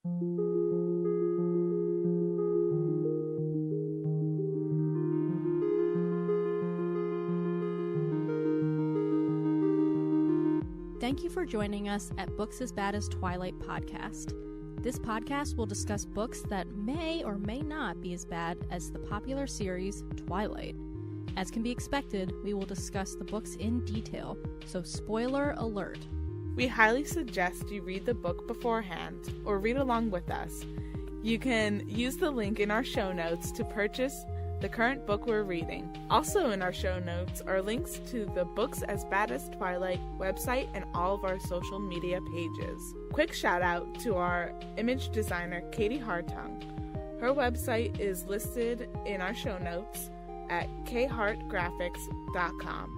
Thank you for joining us at Books as Bad as Twilight podcast. This podcast will discuss books that may or may not be as bad as the popular series Twilight. As can be expected, we will discuss the books in detail, so spoiler alert. We highly suggest you read the book beforehand or read along with us. You can use the link in our show notes to purchase the current book we're reading. Also in our show notes are links to the Books as Bad as Twilight website and all of our social media pages. Quick shout out to our image designer, Katie Hartung. Her website is listed in our show notes at khartgraphics.com.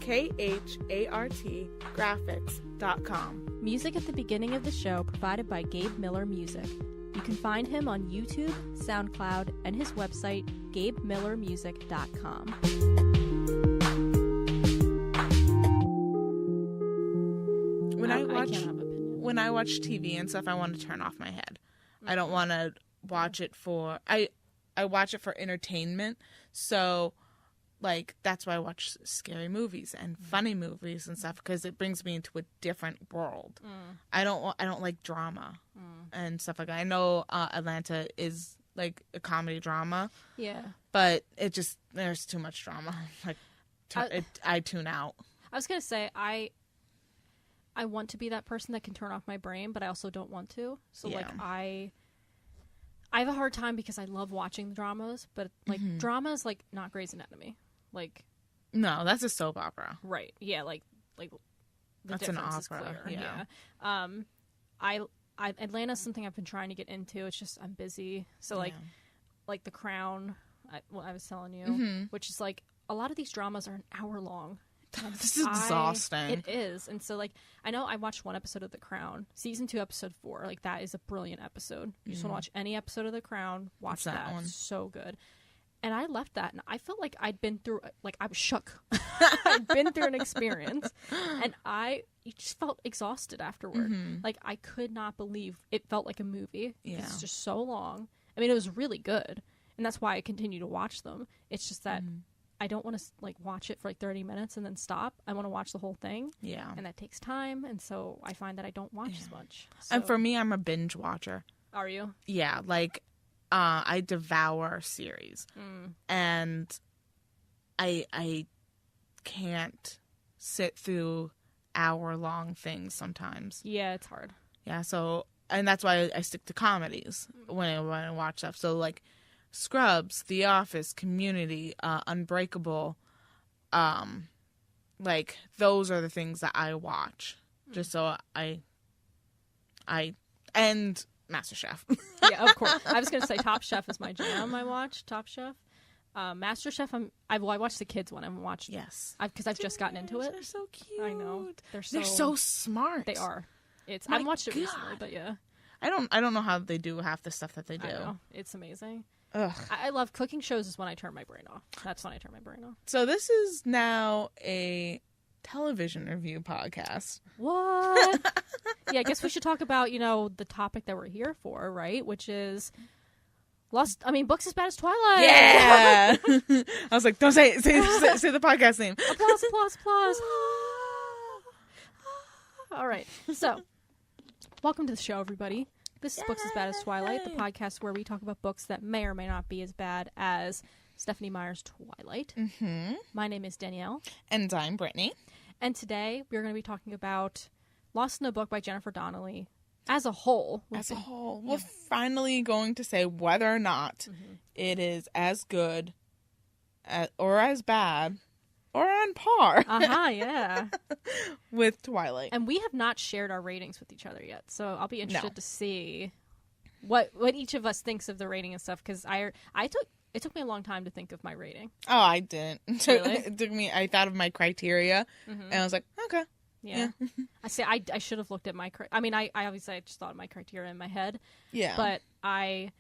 KHART graphics.com. Music at the beginning of the show provided by Gabe Miller Music. You can find him on YouTube, SoundCloud, and his website, GabeMillerMusic.com. When I watch TV and stuff, I want to turn off my head. I don't want to watch it for... I watch it for entertainment, so... Like, that's why I watch scary movies and funny movies and stuff, because it brings me into a different world. I don't like drama and stuff like that. I know Atlanta is like a comedy drama. Yeah. But there's too much drama. Like, I tune out. I was going to say, I want to be that person that can turn off my brain, but I also don't want to. So, yeah. Like, I have a hard time because I love watching the dramas, but, like, dramas, like, not Grey's Anatomy. Like, no, that's a soap opera. Right. Yeah, like the that's an difference opera. Is clear. Yeah. Atlanta's something I've been trying to get into. It's just I'm busy. So like The Crown, I was telling you, which is like a lot of these dramas are an hour long. This is exhausting. It is. And so like I know I watched one episode of The Crown, season 2, episode 4. Like that is a brilliant episode. You just want to watch any episode of The Crown, watch that one. It's so good. And I left that, and I felt like I'd been through, like, I was shook. I'd been through an experience, and you just felt exhausted afterward. Like, I could not believe it felt like a movie. Yeah. It's just so long. I mean, it was really good, and that's why I continue to watch them. It's just that I don't want to, like, watch it for, like, 30 minutes and then stop. I want to watch the whole thing. Yeah. And that takes time, and so I find that I don't watch as much. So. And for me, I'm a binge watcher. Are you? Yeah, like... I devour series, and I can't sit through hour-long things sometimes. Yeah, it's hard. Yeah, so, and that's why I stick to comedies when I watch stuff. So, like, Scrubs, The Office, Community, Unbreakable, like, those are the things that I watch, just so and MasterChef. Yeah, of course. I was going to say Top Chef is my jam. I watch Top Chef. MasterChef, I watched the kids one. I haven't watched. Yes, because I've just gotten into it. They're so cute. I know they're so smart. They are. I haven't watched it recently, but yeah. I don't know how they do half the stuff that they do. I know. It's amazing. Ugh. I love cooking shows. Is when I turn my brain off. That's when I turn my brain off. So this is now a television review podcast. What? Yeah, I guess we should talk about, the topic that we're here for, right? Which is Books as Bad as Twilight. Yeah. I was like, don't say it. Say the podcast name. Applause, applause, applause. All right. So, welcome to the show, everybody. This is Books as Bad as Twilight, the podcast where we talk about books that may or may not be as bad as Stephenie Meyer's Twilight. My name is Danielle. And I'm Brittany. And today we're going to be talking about Lost in a Book by Jennifer Donnelly as a whole. We're finally going to say whether or not it is as good or as bad or on par. Yeah. with Twilight. And we have not shared our ratings with each other yet, so I'll be interested to see what each of us thinks of the rating and stuff, because it took me a long time to think of my rating. Oh, I didn't. Really? It took me. I thought of my crcriteria, and I was like, okay. Yeah. I should have looked at my. I obviously I just thought of my criteria in my head. Yeah. But I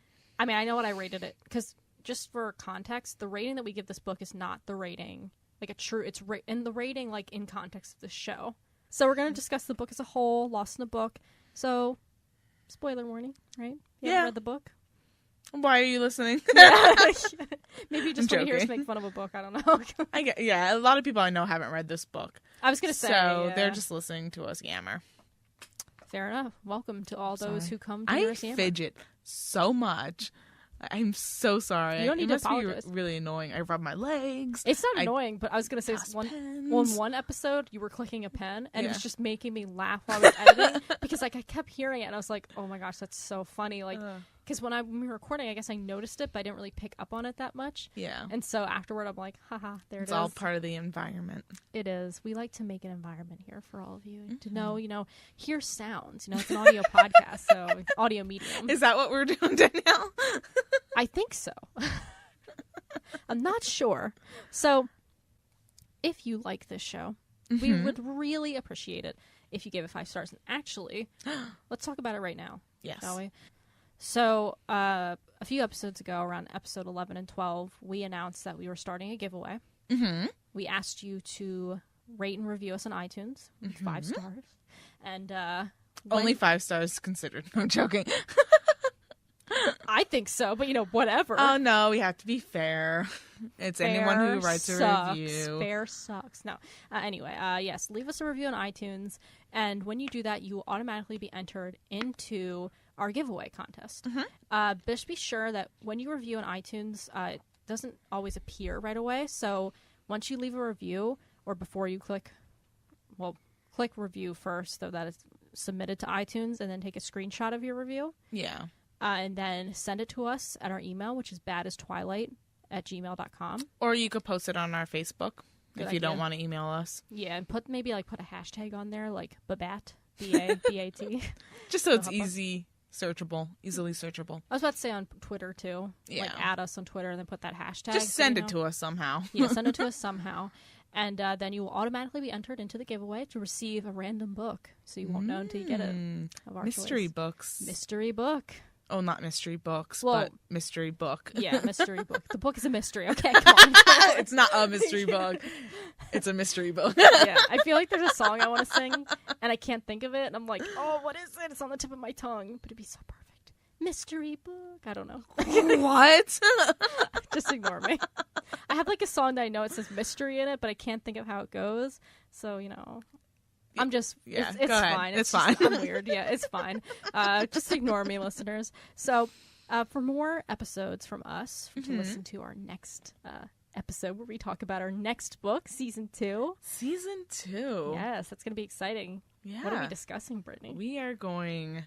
know what I rated it, because just for context, the rating that we give this book is not the rating like a true. It's in the rating like in context of the show. So we're going to discuss the book as a whole, Lost in a Book. So spoiler warning, right? You Yeah. haven't read the book? Why are you listening? Maybe you just want to hear us make fun of a book. I don't know. A lot of people I know haven't read this book. I was going to say. So they're just listening to us yammer. Fair enough. Welcome to all those who come to hear us yammer. I fidget so much. I'm so sorry. You don't need to apologize. It must be really annoying. I rub my legs. It's not annoying, but I was going to say one episode you were clicking a pen and it was just making me laugh while I was editing because like I kept hearing it and I was like, oh my gosh, that's so funny. Like, because when we were recording, I guess I noticed it, but I didn't really pick up on it that much. Yeah. And so afterward, I'm like, haha, there it is. It's all part of the environment. It is. We like to make an environment here for all of you to know, hear sounds. It's an audio podcast, so audio medium. Is that what we're doing, Danielle? I think so. I'm not sure. So if you like this show, we would really appreciate it if you gave it 5 stars. And actually, let's talk about it right now. Yes. Shall we? So a few episodes ago, around episode 11 and 12, we announced that we were starting a giveaway. Mm-hmm. We asked you to rate and review us on iTunes with 5 stars. And only 5 stars considered. No, I'm joking. I think so, but whatever. Oh no, we have to be fair. It's fair anyone who writes a review. Fair sucks. No. Anyway, yes, leave us a review on iTunes, and when you do that, you will automatically be entered into our giveaway contest. Mm-hmm. Just be sure that when you review on iTunes, it doesn't always appear right away. So once you leave a review, or before you click review first, so that it's submitted to iTunes, and then take a screenshot of your review. Yeah. And then send it to us at our email, which is badastwilight@gmail.com. Or you could post it on our Facebook if you don't want to email us. Yeah, and put a hashtag on there, like BaBaT, BaBAT. Just so it's easily searchable. I was about to say on Twitter, too. Yeah. Like, add us on Twitter and then put that hashtag. Just send it to us somehow. Yeah, send it to us somehow. And then you will automatically be entered into the giveaway to receive a random book. So you won't know until you get it. Of our mystery choice. Books. Mystery book. Oh, not mystery books, but mystery book. Yeah, mystery book. The book is a mystery. Okay, come on. It's not a mystery book. It's a mystery book. Yeah, I feel like there's a song I want to sing, and I can't think of it, and I'm like, oh, what is it? It's on the tip of my tongue, but it'd be so perfect. Mystery book. I don't know. What? Just ignore me. I have like a song that I know it says mystery in it, but I can't think of how it goes, so, I'm just, it's fine. It's fine. I'm weird. Yeah, it's fine. Just ignore me, listeners. So, for more episodes from us, to listen to our next episode where we talk about our next book, Season 2. Season 2? Yes, that's going to be exciting. Yeah. What are we discussing, Brittany? We are going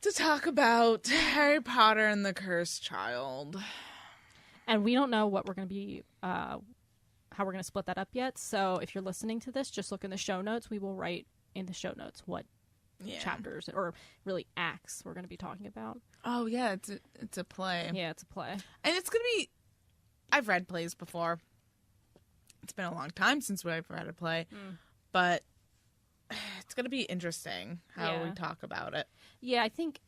to talk about Harry Potter and the Cursed Child. And we don't know what we're going to be... how we're going to split that up yet. So if you're listening to this, just look in the show notes. We will write in the show notes what chapters or really acts we're going to be talking about. Oh, yeah. It's a play. Yeah, it's a play. And it's going to be... I've read plays before. It's been a long time since I've read a play. But it's going to be interesting how we talk about it. Yeah, I think...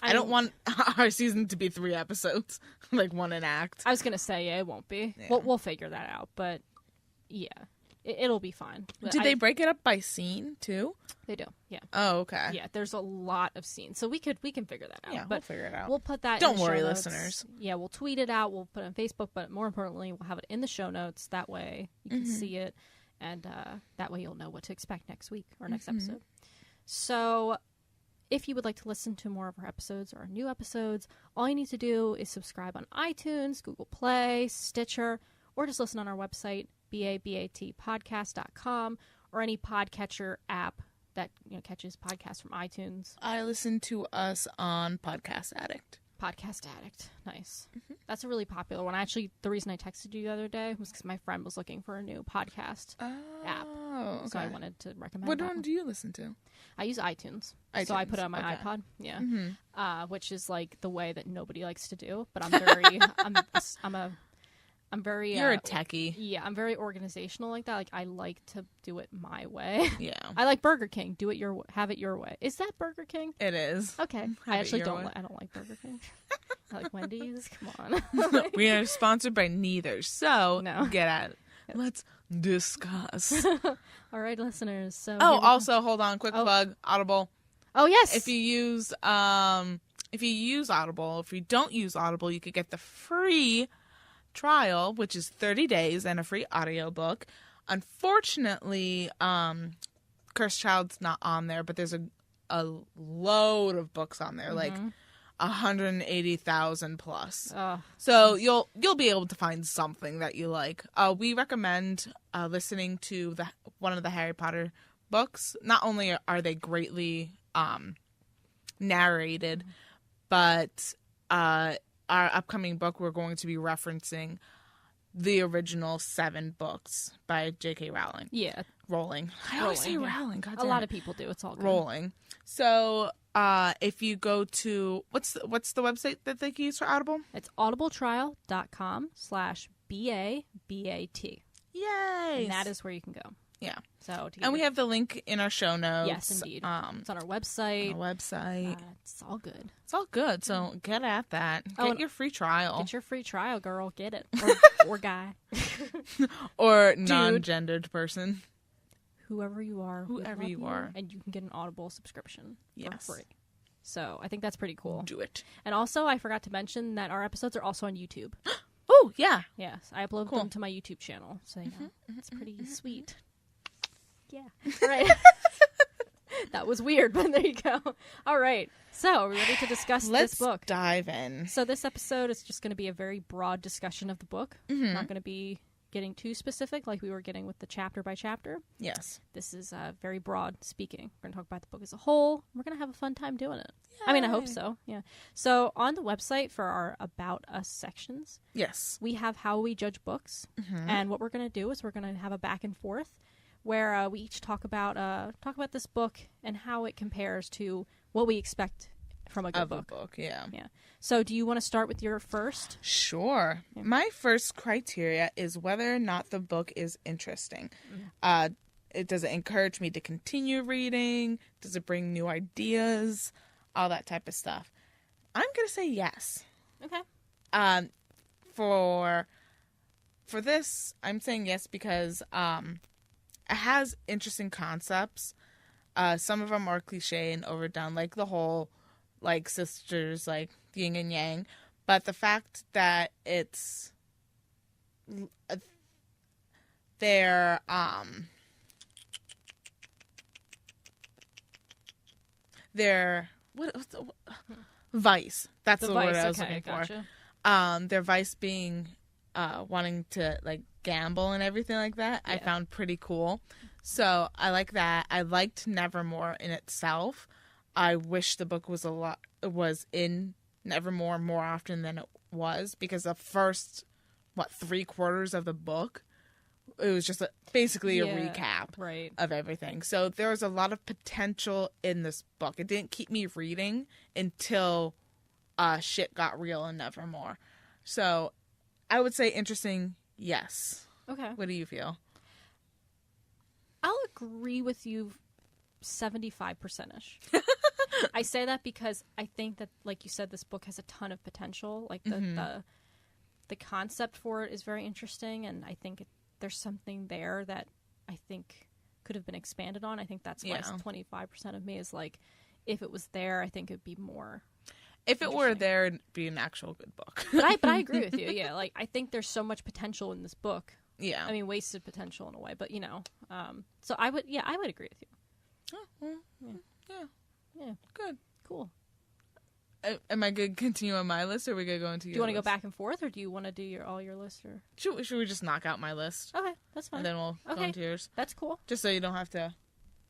I don't want our season to be 3 episodes, like one an act. I was going to say, it won't be. Yeah. We'll figure that out, but yeah, it'll be fine. Did they break it up by scene, too? They do, yeah. Oh, okay. Yeah, there's a lot of scenes, so we can figure that out. Yeah, we'll figure it out. We'll put that Don't in the worry, show notes. listeners. Yeah, we'll tweet it out, we'll put it on Facebook, but more importantly, we'll have it in the show notes. That way you can see it, and that way you'll know what to expect next week or next episode. So... if you would like to listen to more of our episodes or our new episodes, all you need to do is subscribe on iTunes, Google Play, Stitcher, or just listen on our website, BaBatpodcast.com, or any podcatcher app that catches podcasts from iTunes. I listen to us on Podcast Addict. Podcast Addict. Nice. That's a really popular one. Actually, the reason I texted you the other day was because my friend was looking for a new podcast app. Okay. So I wanted to recommend What one do you listen to? I use iTunes. So I put it on my iPod. Yeah. Which is like the way that nobody likes to do. But I'm very, I'm very... You're a techie. Yeah, I'm very organizational like that. Like, I like to do it my way. Yeah. I like Burger King. Have it your way. Is that Burger King? It is. Okay. I actually don't like Burger King. I like Wendy's. Come on. We are sponsored by neither. So, no. Get at it. Let's discuss. All right, listeners. So also, hold on. Quick plug. Audible. Oh, yes. If you use Audible, if you don't use Audible, you could get the free trial, which is 30 days and a free audiobook. Unfortunately, Cursed Child's not on there, but there's a load of books on there, like 180,000 plus. So you'll be able to find something that you like. We recommend listening to one of the Harry Potter books. Not only are they greatly narrated, but our upcoming book, we're going to be referencing the original 7 books by J.K. Rowling. Yeah. Rowling. I always say Rowling. God damn a lot of people do. It's all good. Rowling. So if you go to, what's the website that they can use for Audible? It's audibletrial.com/BaBaT. Yay! And that is where you can go. Yeah. So we have the link in our show notes. Yes, indeed. It's on our website. It's all good. It's all good. So get at that. Get your free trial. Get your free trial, girl. Get it. Or guy. Or non-gendered person. Whoever you are. Whoever you are. And you can get an Audible subscription for free. So I think that's pretty cool. Do it. And also, I forgot to mention that our episodes are also on YouTube. Oh, yeah. Yes. I upload them to my YouTube channel. So, it's pretty sweet. Yeah. All right. That was weird, but there you go. All right. So, are we ready to discuss this book? Let's dive in. So, this episode is just going to be a very broad discussion of the book. Not going to be getting too specific like we were getting with the chapter by chapter. Yes. This is very broad speaking. We're going to talk about the book as a whole. We're going to have a fun time doing it. Yay. I mean, I hope so. Yeah. So on the website for our About Us sections, yes, we have how we judge books. And what we're going to do is we're going to have a back and forth where we each talk about this book and how it compares to what we expect from a good book. Yeah. So do you want to start with your first? Sure. Yeah. My first criteria is whether or not the book is interesting. Does it encourage me to continue reading? Does it bring new ideas? All that type of stuff. I'm going to say yes. Okay. For this, I'm saying yes because it has interesting concepts. Some of them are cliche and overdone, like the whole like sisters, like yin and yang, but the fact that it's their vice. That's the word I was looking for. Gotcha. Their vice being wanting to like gamble and everything like that. Yeah. I found pretty cool. So I like that. I liked Nevermore in itself. I wish the book was in Nevermore more often than it was, because the first 3/4 of the book, it was just basically a recap of everything. So there was a lot of potential in this book. It didn't keep me reading until shit got real in Nevermore. So I would say interesting, yes. Okay. What do you feel? I'll agree with you 75%ish. I say that because I think that, like you said, this book has a ton of potential. Like the concept for it is very interesting, and I think there's something there that I think could have been expanded on. I think that's why 25% of me is like, if it was there, I think it'd be more. If it were there, it'd be an actual good book. But I agree with you. Yeah, like I think there's so much potential in this book. Yeah, I mean, wasted potential in a way, but so I would agree with you. Oh, well, yeah, good, cool. Am I good to continue on my list, or are we going to go into your list? Do you want to go back and forth, or do you want to do all your list? Or should we just knock out my list? Okay, that's fine. And then we'll go into yours. That's cool. Just so you don't have to.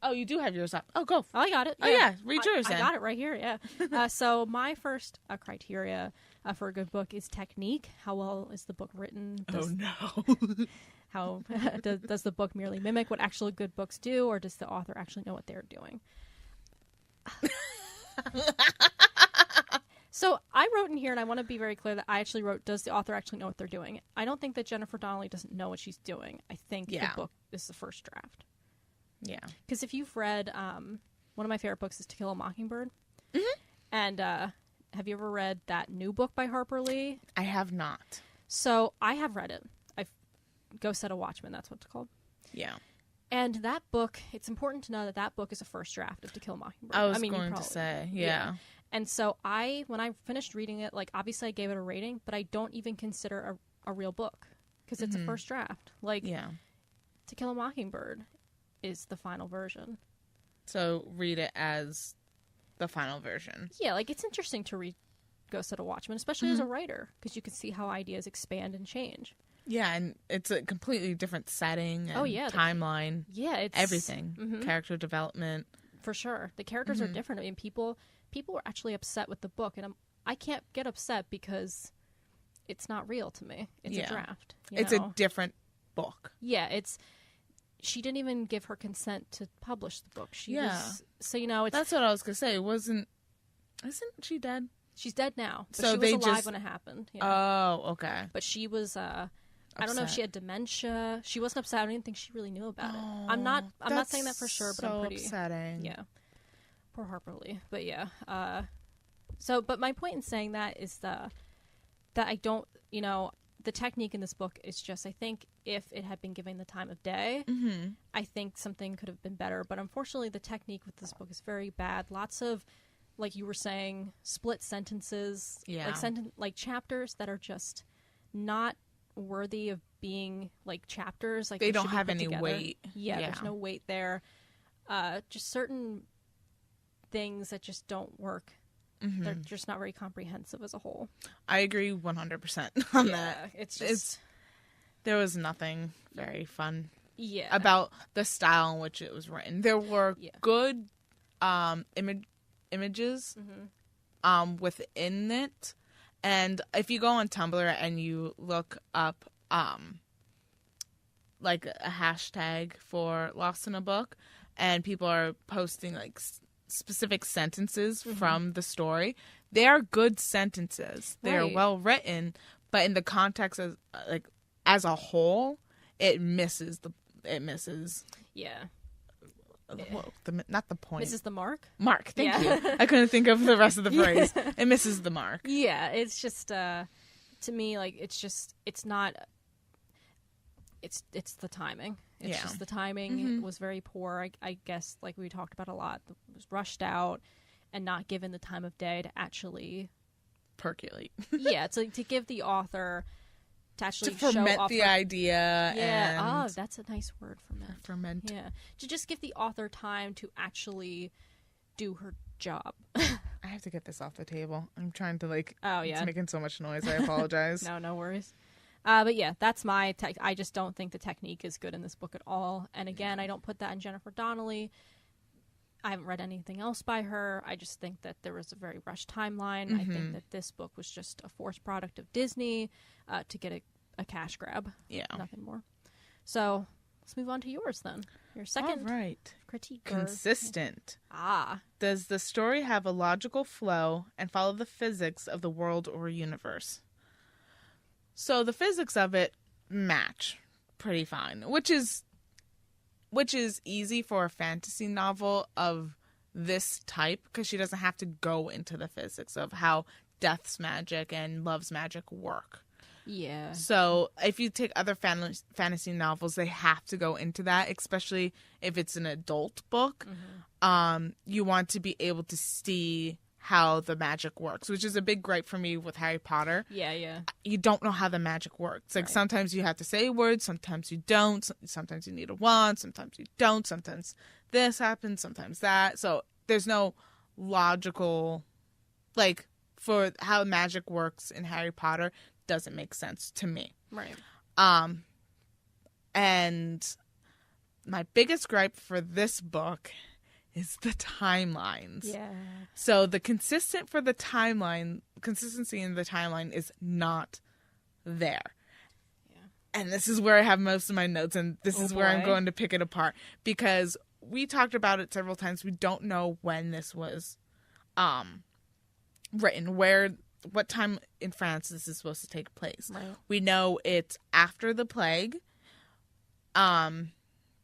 Oh, you do have yours up. Oh, go. Oh, I got it. Yeah. Oh, yeah. Read yours then. I got it right here, yeah. So my first criteria for a good book is technique. How well is the book written? How does the book merely mimic what actual good books do, or does the author actually know what they're doing? So I wrote in here, and I want to be very clear that I actually wrote, does the author actually know what they're doing? I don't think that Jennifer Donnelly doesn't know what she's doing. I think the book is the first draft. Yeah. Because if you've read, one of my favorite books is To Kill a Mockingbird. Mm-hmm. And have you ever read that new book by Harper Lee? I have not. So I have read it. Go Set a Watchman, that's what it's called. Yeah. And that book, it's important to know that book is a first draft of To Kill a Mockingbird. I was going to say, yeah. And so when I finished reading it, like, obviously I gave it a rating, but I don't even consider a real book because it's a first draft. Like, To Kill a Mockingbird is the final version. So read it as the final version. Yeah, like, it's interesting to read Ghost of a Watchman, especially as a writer, because you can see how ideas expand and change. Yeah, and it's a completely different setting and timeline. It's everything. Character development. For sure. The characters are different. I mean, people were actually upset with the book, and I can't get upset because it's not real to me. It's a draft. It's a different book. Yeah, she didn't even give her consent to publish the book. She was, so, you know, that's what I was going to say. Isn't she dead? She's dead now. But so she was alive when it happened. Yeah. Oh, okay. But she was, I don't know if she had dementia. She wasn't upset. I don't even think she really knew about it. I'm not saying that for sure, but I'm pretty upsetting. Yeah. Poor Harper Lee. But yeah. But my point in saying that is that I don't, you know, the technique in this book is just, I think if it had been given the time of day, I think something could have been better. But unfortunately, the technique with this book is very bad. Lots of, like you were saying, split sentences, like chapters that are just not worthy of being like chapters. Like, they don't have any weight. Yeah, there's no weight there. Just certain things that just don't work. They're just not very comprehensive as a whole. I agree 100% on that. There was nothing very fun about the style in which it was written. There were good images within it. And if you go on Tumblr and you look up like a hashtag for Lost in a Book, and people are posting like specific sentences from the story, they are good sentences. They are well written, but in the context of like as a whole, it misses. Yeah. Whoa, not the point. Misses the mark? Mark, thank you. I couldn't think of the rest of the phrase. It misses the mark. Yeah, it's just, to me, like, it's not, it's the timing. It's just the timing was very poor. I guess, like we talked about a lot, it was rushed out and not given the time of day to actually percolate. To give the author to actually ferment the idea. Yeah. That's a nice word, ferment. Ferment. Yeah. To just give the author time to actually do her job. I have to get this off the table. I'm trying to it's making so much noise. I apologize. No worries. But yeah, that's my I just don't think the technique is good in this book at all. And again, I don't put that in Jennifer Donnelly. I haven't read anything else by her. I just think that there was a very rushed timeline. I think that this book was just a forced product of Disney to get a cash grab. Yeah. Nothing more. So let's move on to yours then. Your second critique. Consistent. Does the story have a logical flow and follow the physics of the world or universe? So the physics of it match pretty fine, which is easy for a fantasy novel of this type because she doesn't have to go into the physics of how death's magic and love's magic work. Yeah. So if you take other fantasy novels, they have to go into that, especially if it's an adult book. You want to be able to see how the magic works, which is a big gripe for me with Harry Potter. Yeah. You don't know how the magic works. Like sometimes you have to say words, sometimes you don't. Sometimes you need a wand, sometimes you don't. Sometimes this happens, sometimes that. So there's no logical, like, for how magic works in Harry Potter doesn't make sense to me. Right. And my biggest gripe for this book is the timelines. Yeah. So the consistency in the timeline is not there. Yeah. And this is where I have most of my notes, and this is where I'm going to pick it apart. Because we talked about it several times. We don't know when this was written, what time in France this is supposed to take place. Right. We know it's after the plague.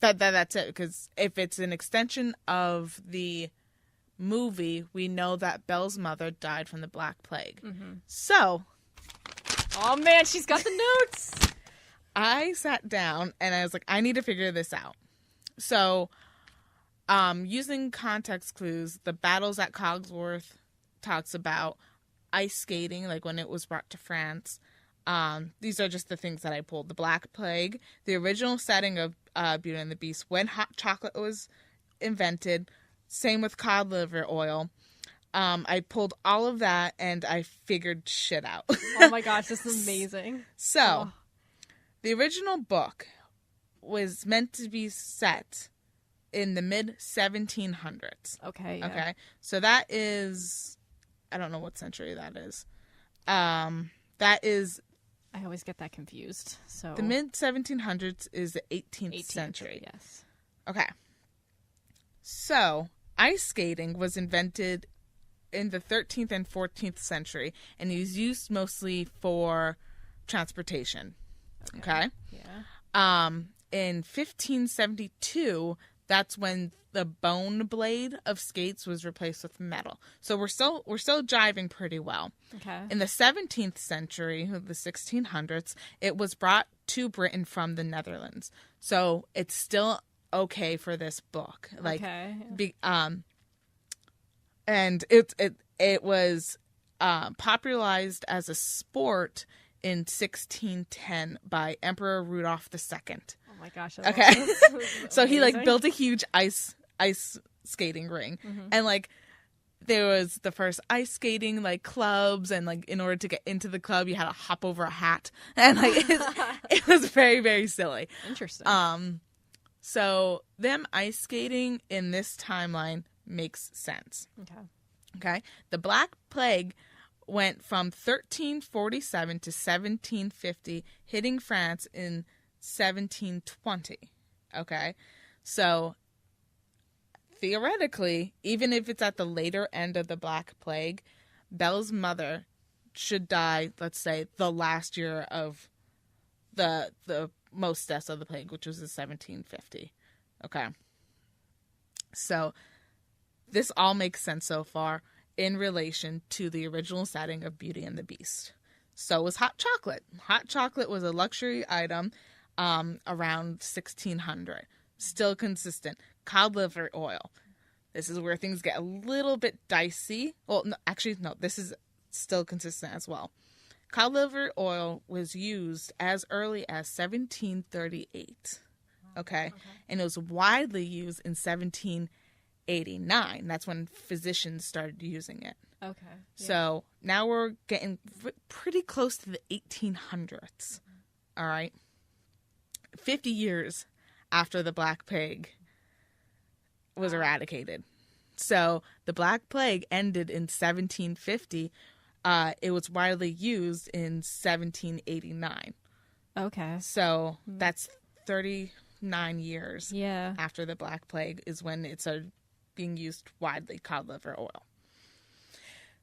That's it, because if it's an extension of the movie, we know that Belle's mother died from the Black Plague. So, oh man, she's got the notes. I sat down and I was like, I need to figure this out. So, using context clues, the battles at Cogsworth talks about ice skating, like when it was brought to France. These are just the things that I pulled. The Black Plague, the original setting of Beauty and the Beast, when hot chocolate was invented, same with cod liver oil. I pulled all of that and I figured shit out. Oh my gosh, this is amazing. So, the original book was meant to be set in the mid-1700s. Okay, yeah. Okay, so that is, I don't know what century that is. That is... I always get that confused. So the mid-1700s is the 18th century. Yes. Okay. So, ice skating was invented in the 13th and 14th century, and it was used mostly for transportation. Okay? Yeah. In 1572, that's when the bone blade of skates was replaced with metal. So we're still jiving pretty well. Okay. In the 17th century, the 1600s, it was brought to Britain from the Netherlands. So it's still okay for this book. Like, okay. and it was popularized as a sport in 1610 by Emperor Rudolph II. Oh my gosh. Okay. So he like built a huge ice skating ring. Mm-hmm. And like there was the first ice skating like clubs, and like in order to get into the club you had to hop over a hat, and like it was very, very silly. Interesting. So them ice skating in this timeline makes sense. Okay. The Black Plague went from 1347 to 1750, hitting France in 1720. Okay. So theoretically, even if it's at the later end of the Black Plague, Belle's mother should die, let's say, the last year of the most deaths of the plague, which was in 1750. Okay. So this all makes sense so far in relation to the original setting of Beauty and the Beast. So was hot chocolate. Hot chocolate was a luxury item around 1600. Still consistent. Cod liver oil. This is where things get a little bit dicey. Well, no, actually, no, this is still consistent as well. Cod liver oil was used as early as 1738. Okay? And it was widely used in 1789. That's when physicians started using it. Okay. Yeah. So now we're getting pretty close to the 1800s. All right? 50 years after the Black Plague was eradicated. So the Black Plague ended in 1750. It was widely used in 1789. Okay. So that's 39 years Yeah. after the Black Plague is when it started being used widely, cod liver oil.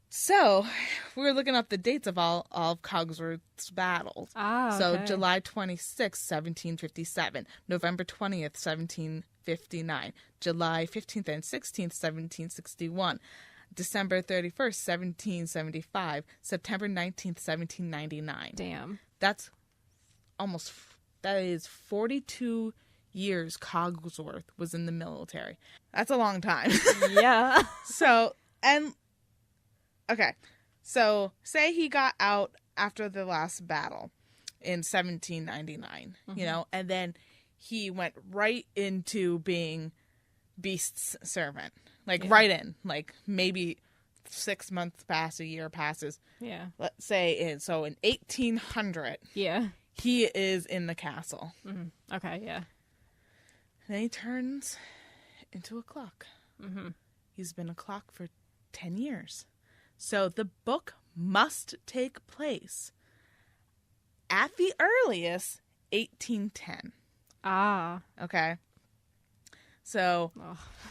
So we were looking up the dates of all of Cogsworth's battles. Okay. So July 26th, 1757, November 20th, 1759, July 15th and 16th, 1761, December 31st, 1775, September 19th, 1799. Damn. That is 42 years Cogsworth was in the military. That's a long time. Yeah. Okay, so say he got out after the last battle in 1799, you know, and then he went right into being Beast's servant. Like, right in. Like, maybe 6 months pass, a year passes. Yeah. Let's say, in 1800, Yeah. he is in the castle. Mm-hmm. Okay, yeah. Then he turns into a clock. Mm-hmm. He's been a clock for 10 years. So the book must take place at the earliest 1810. Okay. So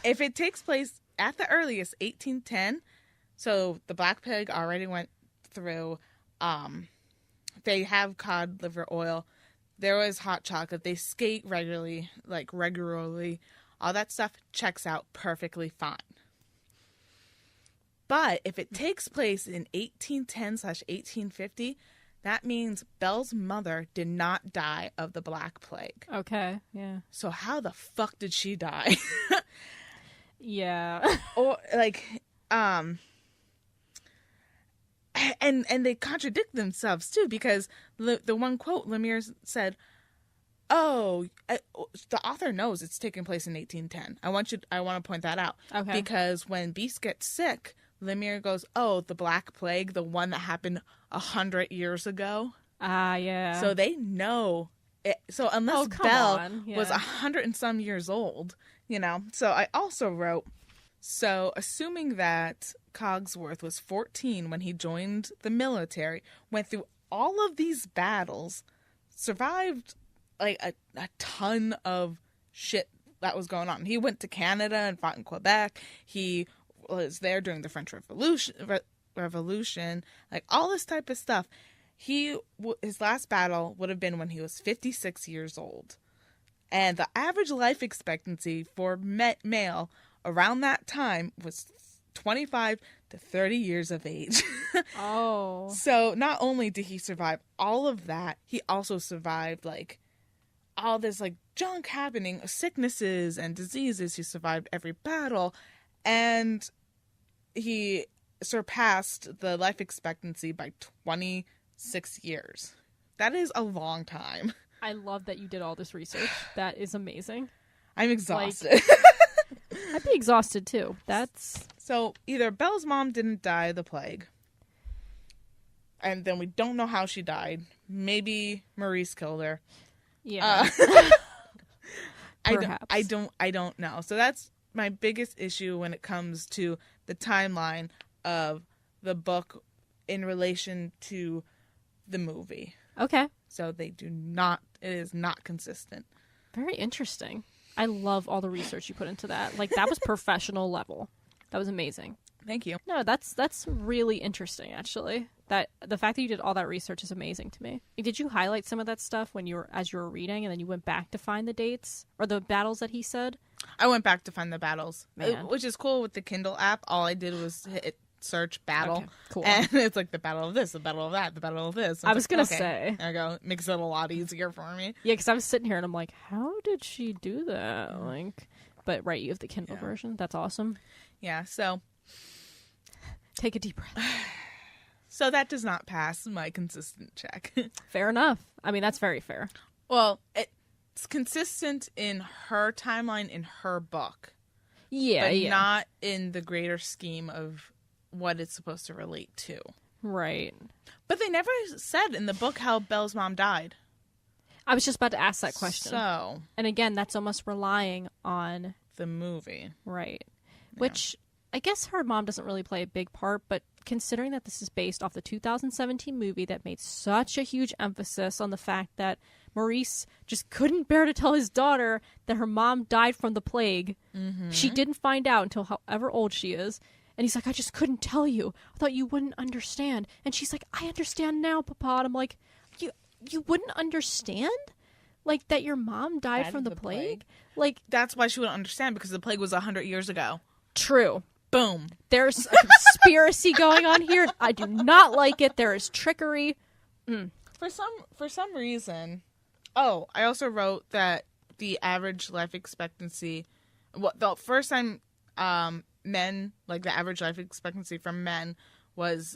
if it takes place at the earliest 1810, so the Black Plague already went through, they have cod liver oil, there was hot chocolate, they skate regularly, all that stuff checks out perfectly fine. But if it takes place in 1810/1850, that means Belle's mother did not die of the Black Plague. Okay, yeah. So how the fuck did she die? Yeah. Or, like, and they contradict themselves, too, because the one quote, Lemire said, the author knows it's taking place in 1810. I want to point that out. Okay. Because when Beast gets sick, Lemire goes, oh, the Black Plague, the one that happened 100 years ago. Yeah. So they know it. So unless Belle Yeah. was 100 and some years old, you know. So I also wrote, so assuming that Cogsworth was 14 when he joined the military, went through all of these battles, survived like a ton of shit that was going on. He went to Canada and fought in Quebec. He was there during the French Revolution, like all this type of stuff. His last battle would have been when he was 56 years old. And the average life expectancy for male around that time was 25 to 30 years of age. Oh. So not only did he survive all of that, he also survived like all this like junk happening, sicknesses and diseases. He survived every battle, and he surpassed the life expectancy by 26 years. That is a long time. I love that you did all this research. That is amazing. I'm exhausted. I'd be exhausted too. That's so either Belle's mom didn't die of the plague, and then we don't know how she died. Maybe Maurice killed her. Yeah. I don't know. So that's my biggest issue when it comes to the timeline of the book in relation to the movie. Okay. So it is not consistent. Very interesting. I love all the research you put into that. Like, that was professional level. That was amazing. Thank you. No, that's really interesting, actually. That the fact that you did all that research is amazing to me. Did you highlight some of that stuff as you were reading, and then you went back to find the dates or the battles that he said? I went back to find the battles, Man. which is cool with the Kindle app. All I did was hit search battle, Okay, cool. And it's like the battle of this, the battle of that, the battle of this. I was gonna say, there I go. It makes it a lot easier for me. Yeah, because I was sitting here and I'm like, how did she do that? Like, but right, you have the Kindle version. That's awesome. Yeah. So take a deep breath. So that does not pass my consistent check. Fair enough. I mean, that's very fair. Well, it's consistent in her timeline in her book. Yeah, but not in the greater scheme of what it's supposed to relate to. Right. But they never said in the book how Belle's mom died. I was just about to ask that question. So. And again, that's almost relying on the movie. Right. Yeah. Which I guess her mom doesn't really play a big part, but considering that this is based off the 2017 movie that made such a huge emphasis on the fact that Maurice just couldn't bear to tell his daughter that her mom died from the plague. Mm-hmm. She didn't find out until however old she is. And he's like, I just couldn't tell you. I thought you wouldn't understand. And she's like, I understand now, Papa. And I'm like, you wouldn't understand? Like, that your mom died from the plague? Like, that's why she wouldn't understand, because the plague was 100 years ago. True. Boom. There's a conspiracy going on here. I do not like it. There is trickery. For some reason. Oh, I also wrote that the average life expectancy, the first time men, like the average life expectancy from men was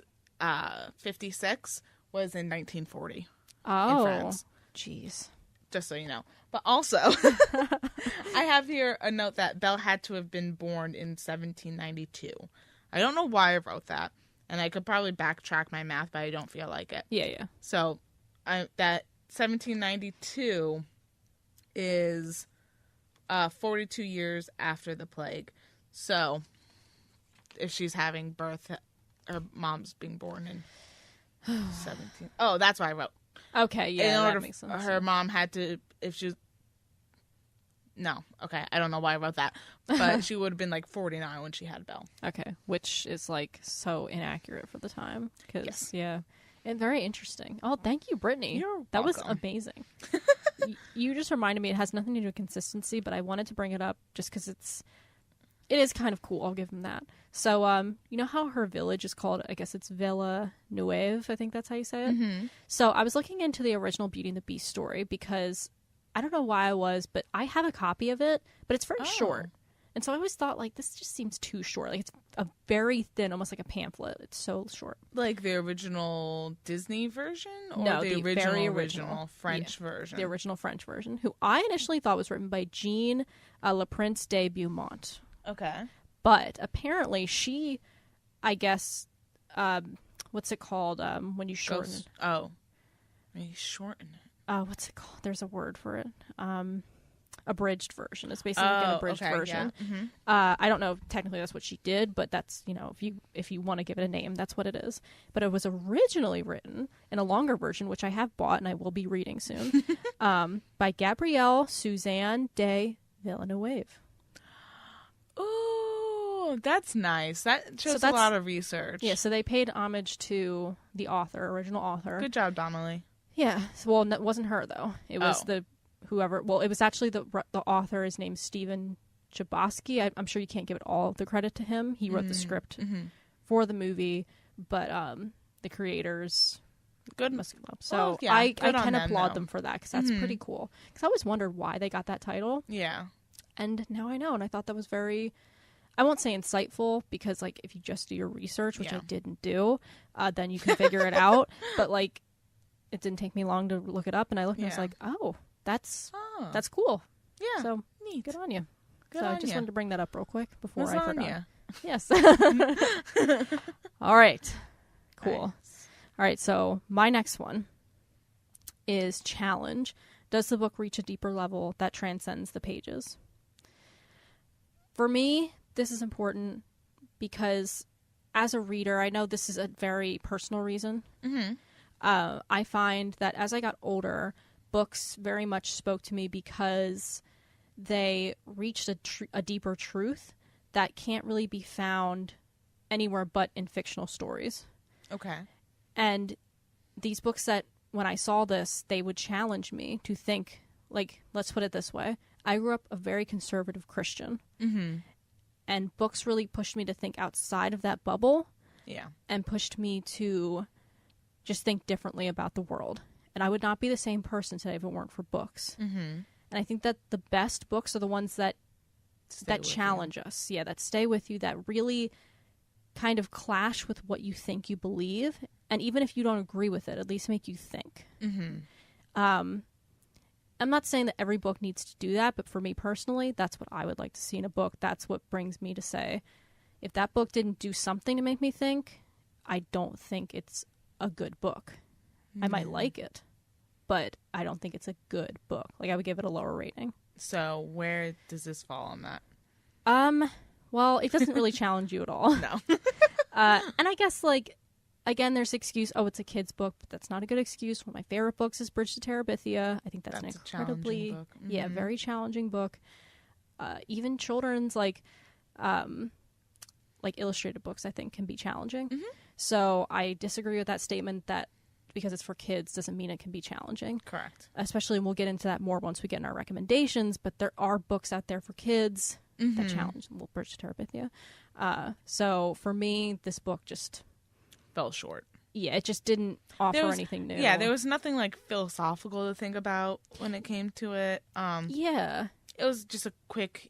56, was in 1940. Oh, in France. Jeez. Just so you know. But also, I have here a note that Belle had to have been born in 1792. I don't know why I wrote that, and I could probably backtrack my math, but I don't feel like it. Yeah. So, that 1792 is 42 years after the plague. So, if she's having birth, her mom's being born in 17. Oh, that's why I wrote. Okay, yeah, that makes sense. Her mom had to, if she was, no, okay, I don't know why I wrote that, but she would have been like 49 when she had Belle. Okay, which is like so inaccurate for the time, because, yeah, and very interesting. Oh, thank you, Brittany. That was amazing. You just reminded me, it has nothing to do with consistency, but I wanted to bring it up just because it is kind of cool. I'll give him that. So, you know how her village is called, I guess it's Villa Nueve, I think that's how you say it. Mm-hmm. So I was looking into the original Beauty and the Beast story because I don't know why but I have a copy of it, but it's very short. And so I always thought, like, this just seems too short. Like, it's a very thin, almost like a pamphlet. It's so short. Like the original Disney version? Or no, the original French version? The original French version, who I initially thought was written by Jean Laprince de Beaumont. Okay. But apparently she, I guess, what's it called when you shorten it? Oh. You shorten it. What's it called? There's a word for it. Abridged version. It's basically an abridged version. Yeah. Mm-hmm. I don't know if technically that's what she did, but that's, you know, if you want to give it a name, that's what it is. But it was originally written in a longer version, which I have bought and I will be reading soon, by Gabrielle Suzanne de Villeneuve. Oh, that's nice. That shows a lot of research. Yeah, so they paid homage to the original author. Good job, Donnelly. Yeah. Well, it wasn't her, though. It was it was actually the author is named Stephen Chbosky. I'm sure you can't give it all the credit to him. He wrote the script for the movie, but the creators must have loved. So I can applaud them for that because that's pretty cool. Because I always wondered why they got that title. Yeah. And now I know, and I thought that was very, I won't say insightful, because like if you just do your research, which I didn't do, then you can figure it out. But like, it didn't take me long to look it up, and I looked and I was like, oh, that's cool. Yeah. So neat. Good on you. Good so on I just wanted to bring that up real quick before I forgot. Yes. All right. Cool. Nice. All right. So my next one is challenge. Does the book reach a deeper level that transcends the pages? For me, this is important because as a reader, I know this is a very personal reason. Mm-hmm. I find that as I got older, books very much spoke to me because they reached a deeper truth that can't really be found anywhere but in fictional stories. Okay. And these books that, when I saw this, they would challenge me to think, like, let's put it this way. I grew up a very conservative Christian. Mm-hmm. And books really pushed me to think outside of that bubble. Yeah. And pushed me to just think differently about the world. And I would not be the same person today if it weren't for books. Mm-hmm. And I think that the best books are the ones that challenge us. Yeah, that stay with you, that really kind of clash with what you think you believe. And even if you don't agree with it, at least make you think. Mm-hmm. I'm not saying that every book needs to do that, but for me personally, that's what I would like to see in a book. That's what brings me to say, if that book didn't do something to make me think, I don't think it's a good book. I might like it, but I don't think it's a good book. Like, I would give it a lower rating. So where does this fall on that? Well, it doesn't really challenge you at all. No. And I guess, like, again, there's excuse, it's a kid's book, but that's not a good excuse. One of my favorite books is Bridge to Terabithia. I think that's an incredibly, book. Mm-hmm. Very challenging book. Even children's, like illustrated books, I think, can be challenging. Mm-hmm. So I disagree with that statement that because it's for kids doesn't mean it can be challenging. Correct. Especially, and we'll get into that more once we get in our recommendations, but there are books out there for kids that challenge. Well, Bridge to Terabithia. So for me, this book just fell short. Yeah, it just didn't offer anything new. Yeah, there was nothing like philosophical to think about when it came to it. Yeah. It was just a quick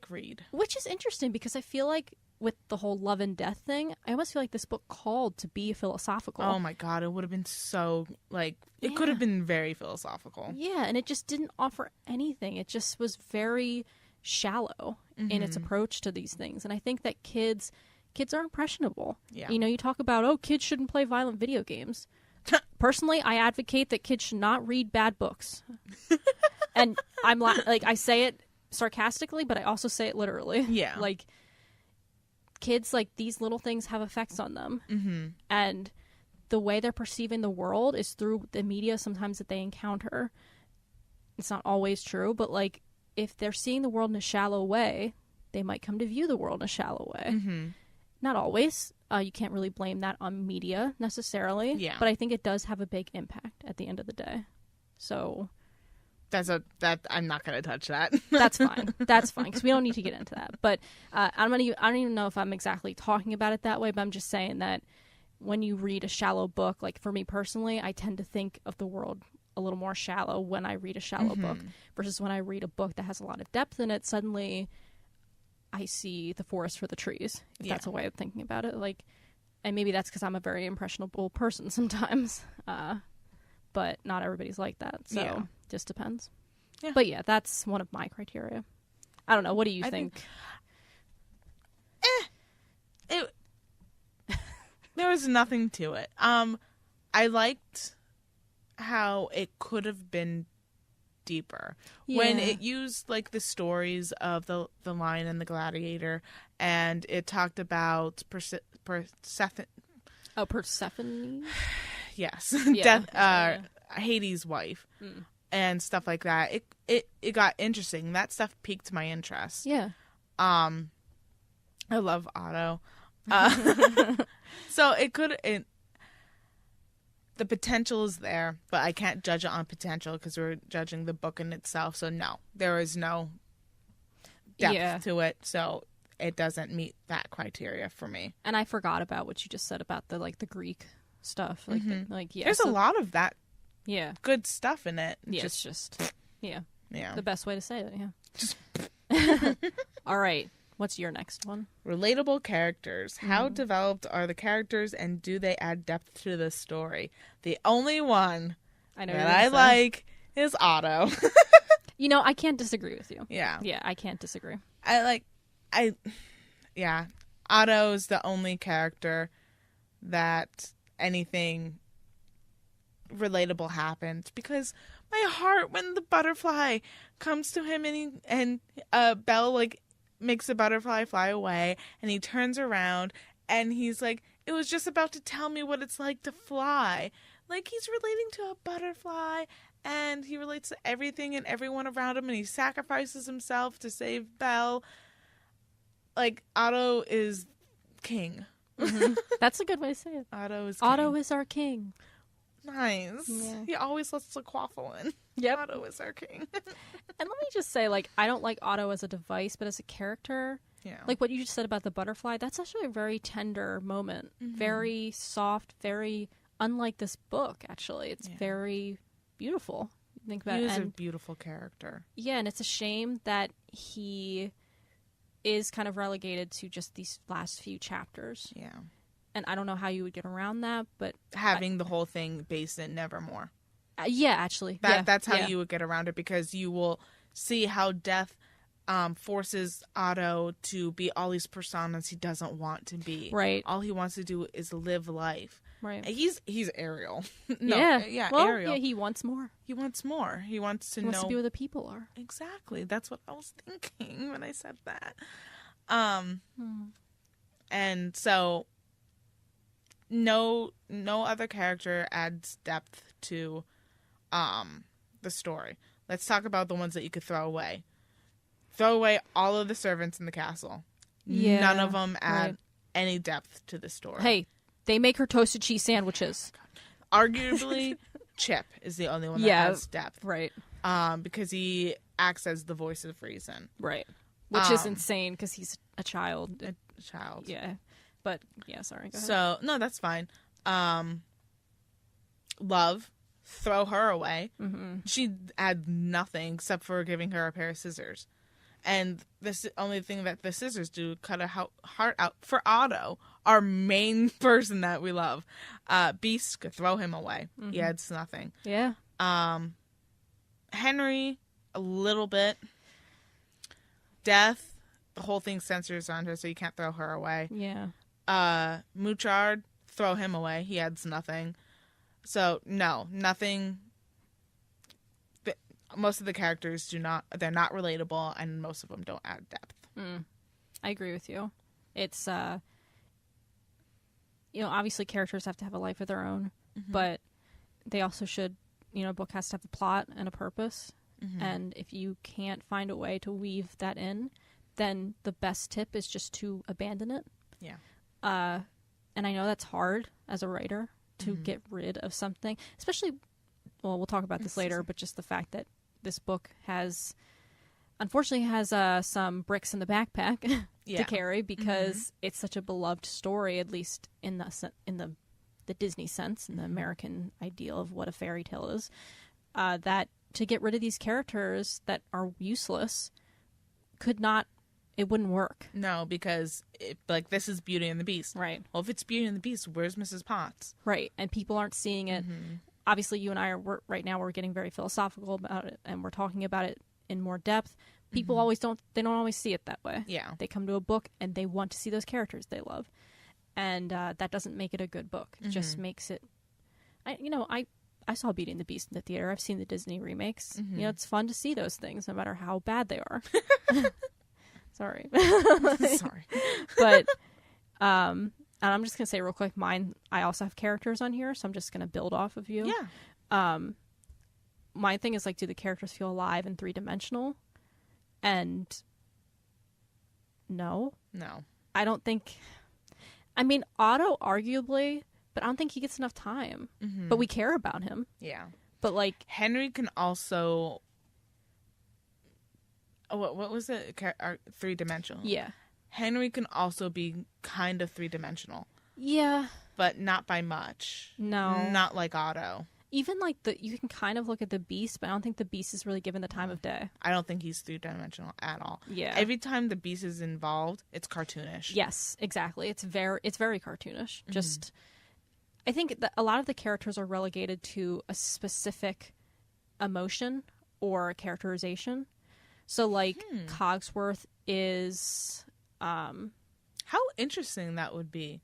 read. Which is interesting because I feel like with the whole love and death thing, I almost feel like this book called to be philosophical. Oh my God, it would have been so, it could have been very philosophical. Yeah, and it just didn't offer anything. It just was very shallow in its approach to these things. And I think that kids are impressionable. Yeah. You know, you talk about, kids shouldn't play violent video games. Personally, I advocate that kids should not read bad books. And I'm I say it sarcastically, but I also say it literally. Yeah. Like, kids, like, these little things have effects on them. Mm-hmm. And the way they're perceiving the world is through the media sometimes that they encounter. It's not always true, but, like, if they're seeing the world in a shallow way, they might come to view the world in a shallow way. Mm-hmm. Not always. You can't really blame that on media necessarily. Yeah. But I think it does have a big impact at the end of the day. So I'm not going to touch that. That's fine. That's fine, because we don't need to get into that. But I don't even know if I'm exactly talking about it that way, but I'm just saying that when you read a shallow book, like for me personally, I tend to think of the world a little more shallow when I read a shallow book versus when I read a book that has a lot of depth in it. Suddenly I see the forest for the trees, if that's a way of thinking about it. Like, and maybe that's because I'm a very impressionable person sometimes, but not everybody's like that, so just depends. Yeah. But yeah, that's one of my criteria. I don't know. What do you think? There was nothing to it. I liked how it could have been deeper when it used like the stories of the Lion and the Gladiator, and it talked about Persephone. Oh, Persephone. Yes, Death, Hades' wife, and stuff like that. It got interesting. That stuff piqued my interest. Yeah. I love Otto. So the potential is there, but I can't judge it on potential because we're judging the book in itself. So no, there is no depth to it. So it doesn't meet that criteria for me. And I forgot about what you just said about the Greek stuff. There's a lot of that. Yeah. Good stuff in it. Yeah, it's just the best way to say it. Yeah. All right. What's your next one? Relatable characters. How developed are the characters, and do they add depth to the story? The only one that I like is Otto. I can't disagree with you. Yeah. Yeah, I can't disagree. Otto's the only character that anything relatable happened, because my heart, when the butterfly comes to him and Belle makes the butterfly fly away, and he turns around and he's like, it was just about to tell me what it's like to fly. Like, he's relating to a butterfly, and he relates to everything and everyone around him, and he sacrifices himself to save Belle. Like, Otto is king. That's a good way to say it. Otto is king. Otto is our king. Nice. Yeah. He always lets the quaffle in. Yep. Otto is our king. And let me just say, I don't like Otto as a device, but as a character, like what you just said about the butterfly, that's actually a very tender moment. Very soft, very unlike this book, actually. It's very beautiful. Think about it. He is a beautiful character. Yeah, and it's a shame that he is kind of relegated to just these last few chapters. Yeah. And I don't know how you would get around that, but having the whole thing based in Nevermore. Actually. That's how you would get around it, because you will see how Death forces Otto to be all these personas he doesn't want to be. Right. All he wants to do is live life. Right. And he's Ariel. Ariel. Yeah, he wants more. He wants more. He wants to be where the people are. Exactly. That's what I was thinking when I said that. And so no other character adds depth to the story. Let's talk about the ones that you could throw away. Throw away all of the servants in the castle. Yeah, none of them add any depth to the story. Hey, they make her toasted cheese sandwiches. Arguably, Chip is the only one that has depth. Right. Because he acts as the voice of reason. Right. Which is insane, because he's a child. Yeah. But, yeah, sorry. Go ahead. So, no, that's fine. Love, throw her away. She had nothing except for giving her a pair of scissors. And the only thing that the scissors do, cut a heart out for Otto, our main person that we love. Beast, could throw him away. He adds nothing. Yeah. Henry, a little bit. Death, the whole thing centers on her, so you can't throw her away. Yeah. Mouchard, throw him away. He adds nothing. So, no, nothing. Most of the characters they're not relatable, and most of them don't add depth. I agree with you. It's, obviously characters have to have a life of their own, but they also should, a book has to have a plot and a purpose. And if you can't find a way to weave that in, then the best tip is just to abandon it. Yeah. And I know that's hard as a writer to get rid of something, especially, well, we'll talk about this later, but just the fact that this book unfortunately has some bricks in the backpack to carry, because it's such a beloved story, at least in the Disney sense, in the American ideal of what a fairy tale is, that to get rid of these characters that are useless it wouldn't work. No, because this is Beauty and the Beast. Right. Well, if it's Beauty and the Beast, where's Mrs. Potts? Right. And people aren't seeing it. Obviously, you and I right now we're getting very philosophical about it, and we're talking about it in more depth. People they don't always see it that way. Yeah. They come to a book and they want to see those characters they love. And that doesn't make it a good book. It just makes it... I saw Beauty and the Beast in the theater. I've seen the Disney remakes. It's fun to see those things, no matter how bad they are. Sorry. Sorry. But, and I'm just going to say real quick, I also have characters on here, so I'm just going to build off of you. Yeah. My thing is, do the characters feel alive and three-dimensional? And no. I don't think... Otto, arguably, but I don't think he gets enough time. But we care about him. Yeah. But, Henry can also... What was it? Three-dimensional. Yeah. Henry can also be kind of three-dimensional. Yeah. But not by much. No. Not like Otto. Even you can kind of look at the Beast, but I don't think the Beast is really given the time of day. I don't think he's three-dimensional at all. Yeah. Every time the Beast is involved, it's cartoonish. Yes, exactly. It's very cartoonish. Just, I think that a lot of the characters are relegated to a specific emotion or characterization. So, Cogsworth is... How interesting that would be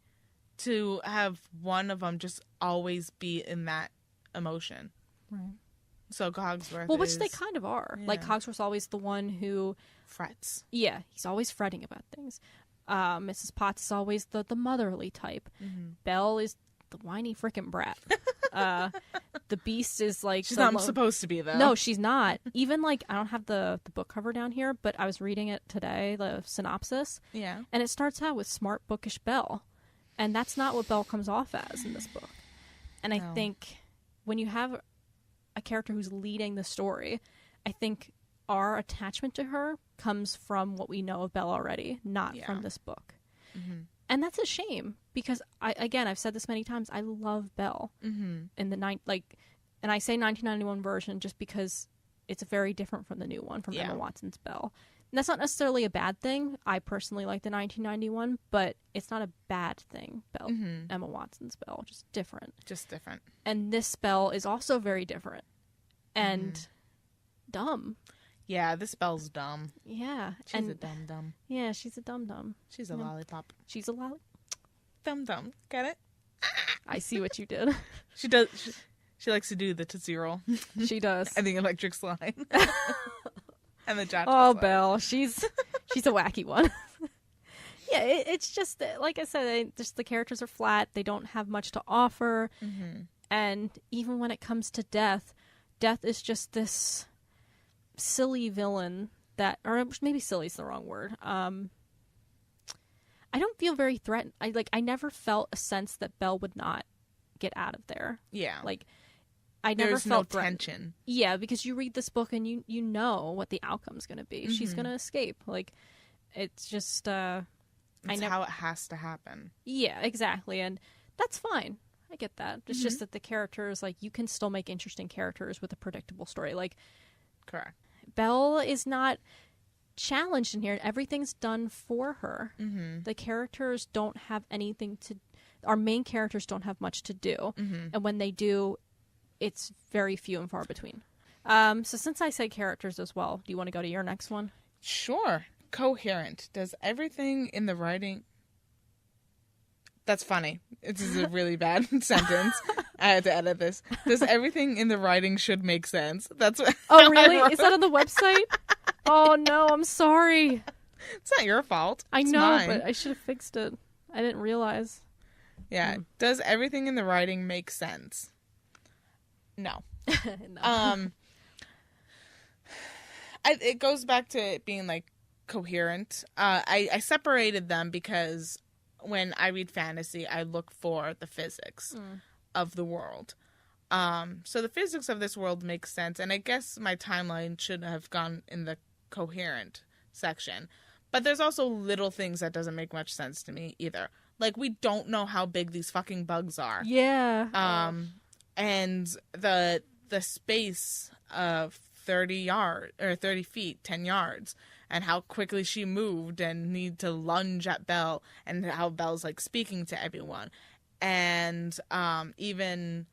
to have one of them just always be in that emotion. Right. So Cogsworth which they kind of are. Yeah. Cogsworth's always the one who... frets. Yeah, he's always fretting about things. Mrs. Potts is always the motherly type. Belle is the whiny frickin' brat. The Beast is she's not supposed to be, though. No, she's not. Even I don't have the book cover down here, but I was reading it today, the synopsis. Yeah. And it starts out with smart, bookish Belle. And that's not what Belle comes off as in this book. And I think when you have a character who's leading the story, I think our attachment to her comes from what we know of Belle already, not from this book. And that's a shame, because I've said this many times, I love Belle. In the and I say 1991 version just because it's very different from the new one, from Emma Watson's Belle. And that's not necessarily a bad thing. I personally like the 1991, but it's not a bad thing, Belle. Emma Watson's Belle, just different. And this Belle is also very different. And dumb. Yeah, this Belle's dumb. Yeah. She's a dum-dum. Yeah, she's a dum-dum. She's a lollipop. She's a lollipop. Dum-dum. Get it? I see what you did. She does. She likes to do the Tootsie Roll. She does. And the electric slide. And the Jack Oh, slide. Belle. She's a wacky one. Yeah, it's just, like I said, just the characters are flat. They don't have much to offer. And even when it comes to Death is just this silly villain that, or maybe silly is the wrong word. I don't feel very threatened. I never felt a sense that Belle would not get out of there. Yeah. I never felt no tension. Yeah, because you read this book and you know what the outcome's going to be. She's going to escape. It's just it's how it has to happen. Yeah, exactly. And that's fine. I get that. It's just that the characters, you can still make interesting characters with a predictable story. Correct. Belle is not challenged in here. Everything's done for her. The characters don't have anything to... Our main characters don't have much to do. And when they do, it's very few and far between. So since I said characters as well, do you want to go to your next one? Sure. Coherent. Does everything in the writing... That's funny. This is a really bad sentence. I had to edit this. Does everything in the writing should make sense? That's what... Oh, really? Is that on the website? Oh, no. I'm sorry. It's not your fault. I It's know, mine. but I should have fixed it. I didn't realize. Yeah. Does everything in the writing make sense? No. No. It goes back to it being coherent. I separated them because when I read fantasy, I look for the physics of the world. So the physics of this world makes sense, and I guess my timeline should have gone in the coherent section. But there's also little things that doesn't make much sense to me either. Like, we don't know how big these fucking bugs are. Yeah. And the space of 30 feet, 10 yards, and how quickly she moved and need to lunge at Belle, and how Belle's like speaking to everyone. And even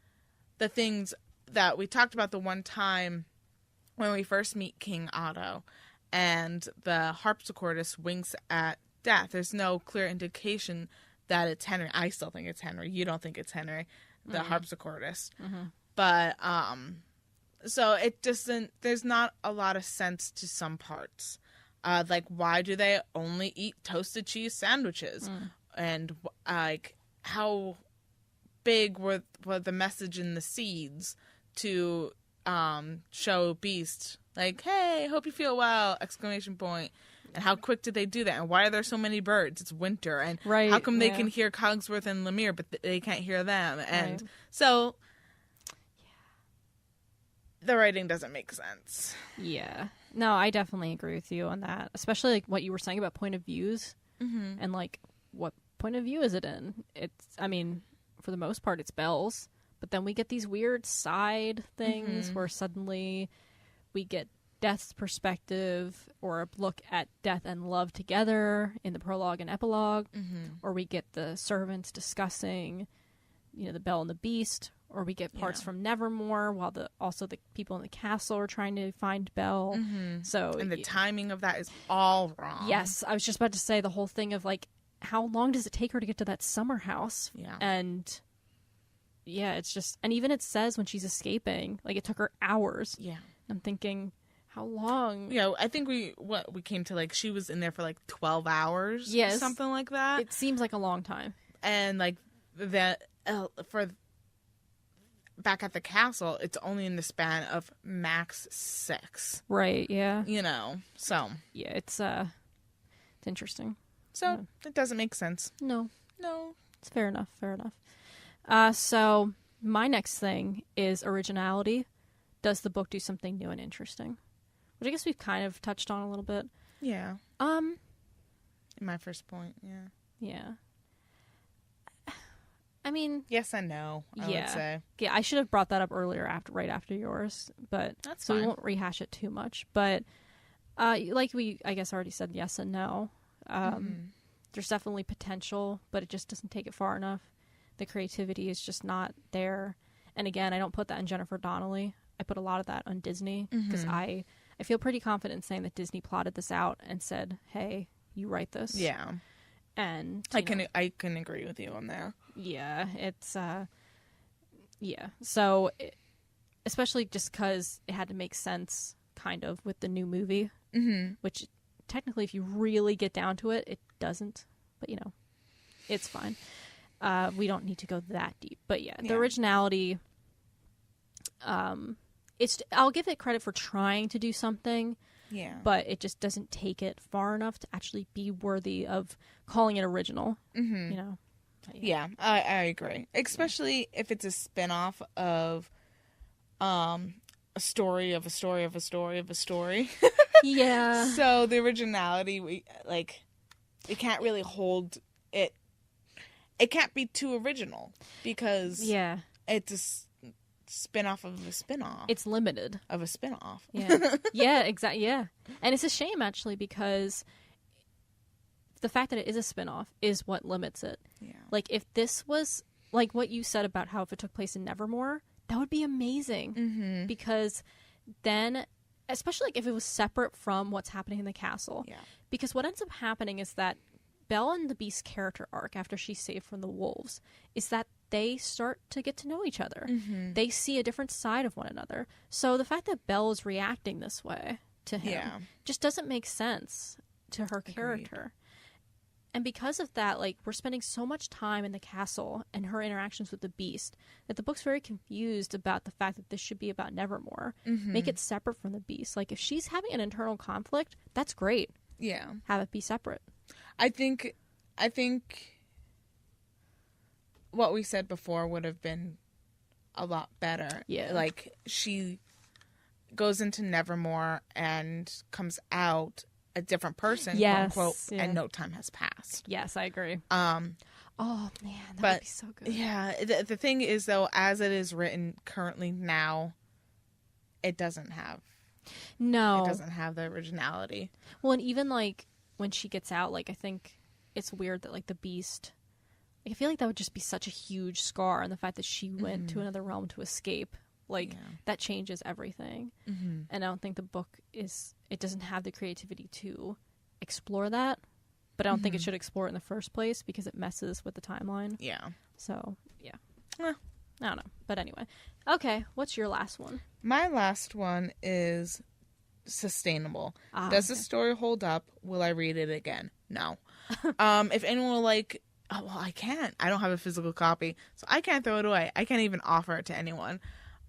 the things that we talked about the one time when we first meet King Otto, and the harpsichordist winks at Death. There's no clear indication that it's Henry. I still think it's Henry. You don't think it's Henry, the harpsichordist. Mm-hmm. But so it doesn't. There's not a lot of sense to some parts. Like, why do they only eat toasted cheese sandwiches? And like, how big were the message in the seeds to show Beast, like, hey, hope you feel well, ! And how quick did they do that? And why are there so many birds? It's winter. And how come they can hear Cogsworth and Lemire, but they can't hear them? And so the writing doesn't make sense. Yeah. No, I definitely agree with you on that. Especially like what you were saying about point of views. Mm-hmm. And like, what point of view is it in? I mean, for the most part, it's Belle's. But then we get these weird side things where suddenly we get Death's perspective, or a look at Death and Love together in the prologue and epilogue, or we get the servants discussing, the Belle and the Beast, or we get parts from Nevermore while also the people in the castle are trying to find Belle. So, and the timing of that is all wrong. Yes, I was just about to say the whole thing of like, how long does it take her to get to that summer house? Yeah, and it's just, and even it says when she's escaping, like, it took her hours. Yeah, I'm thinking, how long? I think we came to, like, she was in there for like 12 hours. Yes, something like that. It seems like a long time. And like that for back at the castle, it's only in the span of max 6. Right. Yeah. So yeah, it's interesting. So it doesn't make sense. No, it's fair enough. So my next thing is originality. Does the book do something new and interesting? Which I guess we've kind of touched on a little bit. Yeah. In my first point, yeah. Yeah. I mean, yes and no, I would say. Yeah, I should have brought that up earlier, right after yours, but that's so fine. We won't rehash it too much. But like we, I guess, already said yes and no. There's definitely potential, but it just doesn't take it far enough. The creativity is just not there. And again, I don't put that in Jennifer Donnelly. I put a lot of that on Disney, because I feel pretty confident saying that Disney plotted this out and said, hey, you write this. Yeah. And I can agree with you on that. Yeah, it's so especially just because it had to make sense kind of with the new movie, which technically, if you really get down to it, it doesn't, but it's fine. We don't need to go that deep, but the originality, I'll give it credit for trying to do something. Yeah. But it just doesn't take it far enough to actually be worthy of calling it original. Yeah, I agree. Especially if it's a spin-off of a story of a story of a story of a story. Yeah. So the originality, it can't really hold it. It can't be too original because it's a spin-off of a spin-off. It's limited. Of a spin-off. Yeah. Yeah, exactly. Yeah. And it's a shame, actually, because the fact that it is a spin-off is what limits it. Yeah. Like, if this was, like what you said about how if it took place in Nevermore, that would be amazing. Because then, especially like if it was separate from what's happening in the castle. Yeah. Because what ends up happening is that Belle and the Beast's character arc, after she's saved from the wolves, is that they start to get to know each other. They see a different side of one another. So the fact that Belle is reacting this way to him just doesn't make sense to her character. And because of that, like, we're spending so much time in the castle and her interactions with the Beast that the book's very confused about the fact that this should be about Nevermore. Make it separate from the Beast. Like, if she's having an internal conflict, that's great. Yeah. Have it be separate. I think what we said before would have been a lot better. Yeah. Like, she goes into Nevermore and comes out a different person, quote unquote, and no time has passed. Yes, I agree. Oh, man, that would be so good. Yeah, the thing is, though, as it is written currently now, it doesn't have the originality. Well, and even, like, when she gets out, like, I think it's weird that, like, the Beast, I feel like that would just be such a huge scar, and the fact that she went to another realm to escape, like, that changes everything. And I don't think the book it doesn't have the creativity to explore that, but I don't think it should explore it in the first place because it messes with the timeline. Yeah. So, yeah. I don't know. But anyway. Okay, what's your last one? My last one is sustainable. Does the story hold up? Will I read it again? No. If anyone will like, oh, well, I can't. I don't have a physical copy, so I can't throw it away. I can't even offer it to anyone.